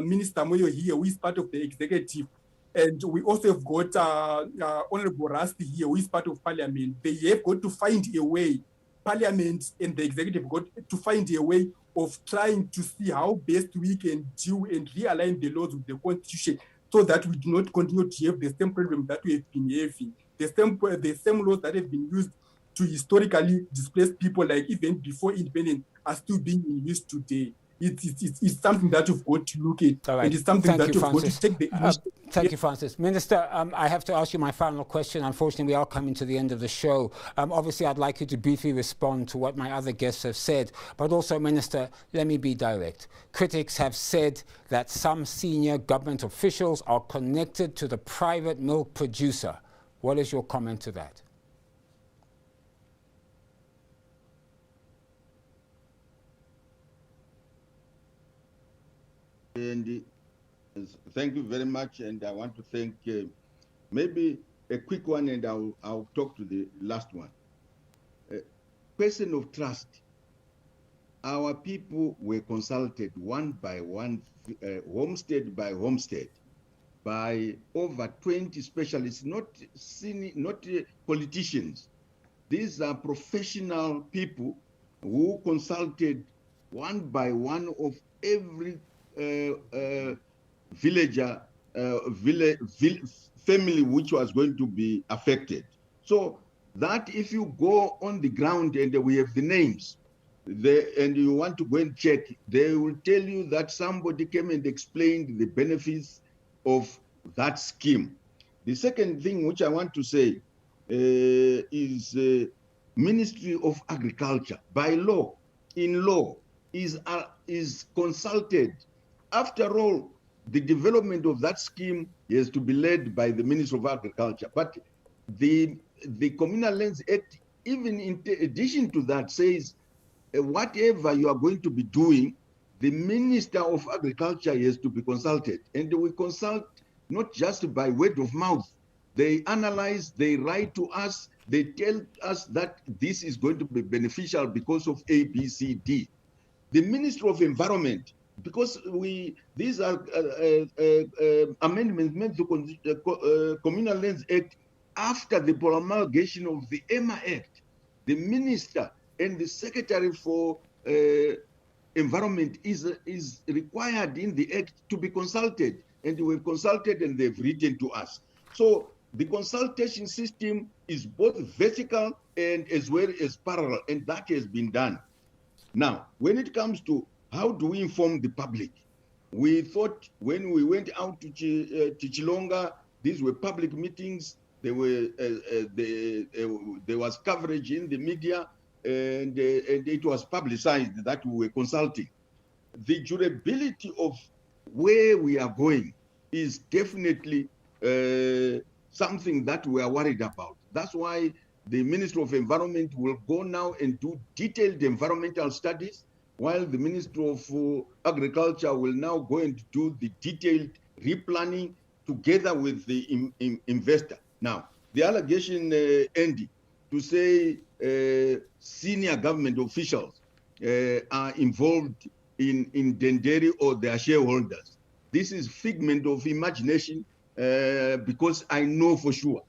S3: Minister Moyale here, who is part of the executive. And we also have got Honorable Rusty here, who is part of Parliament. They have got to find a way, Parliament and the executive got to find a way of trying to see how best we can do and realign the laws with the Constitution so that we do not continue to have the same problem that we have been having. The same laws that have been used to historically displace people, like even before independence, are still being used today. It's something that you've got to look at.
S1: Right.
S3: And it's something that you've got to take the
S1: Thank you, Francis. Minister, I have to ask you my final question. Unfortunately, we are coming to the end of the show. Obviously, I'd like you to briefly respond to what my other guests have said. But also, Minister, let me be direct. Critics have said that some senior government officials are connected to the private milk producer. What is your comment to that?
S2: And thank you very much. And I want to thank maybe a quick one, and I'll talk to the last one. Question of trust. Our people were consulted one by one, homestead by homestead, by over 20 specialists, not politicians. These are professional people who consulted one by one of every villager, family which was going to be affected. So that if you go on the ground and we have the names, and you want to go and check, they will tell you that somebody came and explained the benefits of that scheme. The second thing which I want to say is Ministry of Agriculture, by law, in law, is consulted. After all, the development of that scheme is to be led by the Minister of Agriculture. But the Communal Lands Act, even in addition to that, says whatever you are going to be doing, the Minister of Agriculture has to be consulted. And we consult not just by word of mouth. They analyze, they write to us, they tell us that this is going to be beneficial because of A, B, C, D. The Minister of Environment, because these are amendments made to Communal Lands Act after the promulgation of the EMA Act. The Minister and the Secretary for Environment is required in the Act to be consulted, and we've consulted and they've written to us. So the consultation system is both vertical and as well as parallel, and that has been done. Now, when it comes to how do we inform the public, we thought when we went out to Chilonga, these were public meetings. There was coverage in the media, and it was publicized that we were consulting. The durability of where we are going is definitely something that we are worried about. That's why the Ministry of Environment will go now and do detailed environmental studies, while the Ministry of Agriculture will now go and do the detailed replanning together with the investor. Now, the allegation, Andy, to say senior government officials are involved in Denderi or their shareholders. This is figment of imagination because I know for sure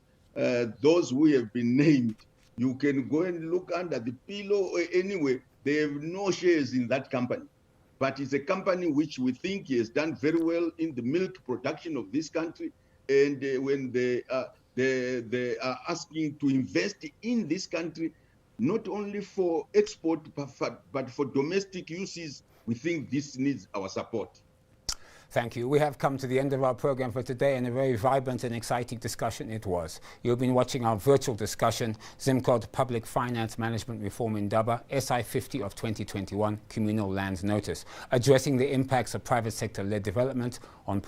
S2: those who have been named, you can go and look under the pillow or anywhere, they have no shares in that company. But it's a company which we think has done very well in the milk production of this country. And when they are asking to invest in this country, not only for export, but for domestic uses, we think this needs our support.
S1: Thank you. We have come to the end of our program for today, and a very vibrant and exciting discussion it was. You've been watching our virtual discussion, ZIMCODD Public Finance Management Reform in Daba, SI 50 of 2021, Communal Lands Notice, addressing the impacts of private sector-led development on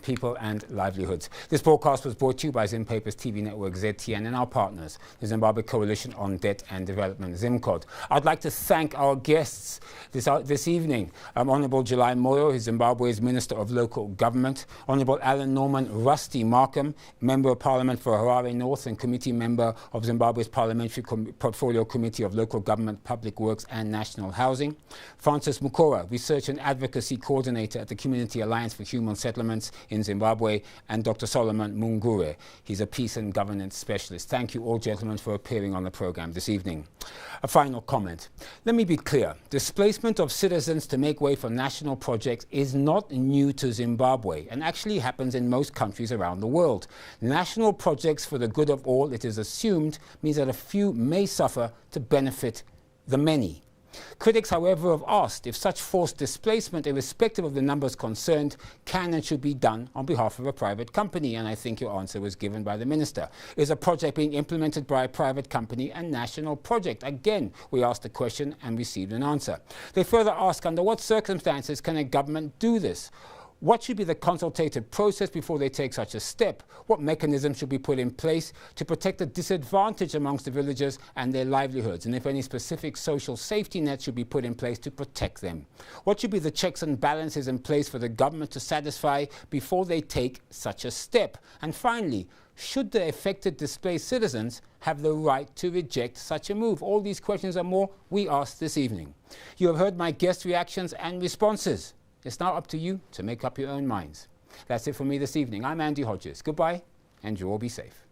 S1: people and livelihoods. This broadcast was brought to you by Zimpapers TV Network ZTN and our partners, the Zimbabwe Coalition on Debt and Development, ZIMCODD. I'd like to thank our guests this evening, Honorable July Moyo, Zimbabwe's Minister of of Local Government. Honourable Alan Norman Rusty Markham, Member of Parliament for Harare North and Committee Member of Zimbabwe's Parliamentary Portfolio Committee of Local Government, Public Works and National Housing. Francis Mukora, Research and Advocacy Coordinator at the Community Alliance for Human Settlements in Zimbabwe, and Dr. Solomon Mungure. He's a Peace and Governance Specialist. Thank you all, gentlemen, for appearing on the programme this evening. A final comment. Let me be clear. Displacement of citizens to make way for national projects is not new to Zimbabwe and actually happens in most countries around the world. National projects for the good of all, it is assumed, means that a few may suffer to benefit the many. Critics, however, have asked if such forced displacement, irrespective of the numbers concerned, can and should be done on behalf of a private company, and I think your answer was given by the Minister. Is a project being implemented by a private company a national project? Again, we asked the question and received an answer. They further ask, under what circumstances can a government do this? What should be the consultative process before they take such a step? What mechanisms should be put in place to protect the disadvantaged amongst the villagers and their livelihoods? And if any specific social safety nets should be put in place to protect them? What should be the checks and balances in place for the government to satisfy before they take such a step? And finally, should the affected displaced citizens have the right to reject such a move? All these questions and more we asked this evening. You have heard my guest reactions and responses. It's now up to you to make up your own minds. That's it for me this evening. I'm Andy Hodges. Goodbye, and you all be safe.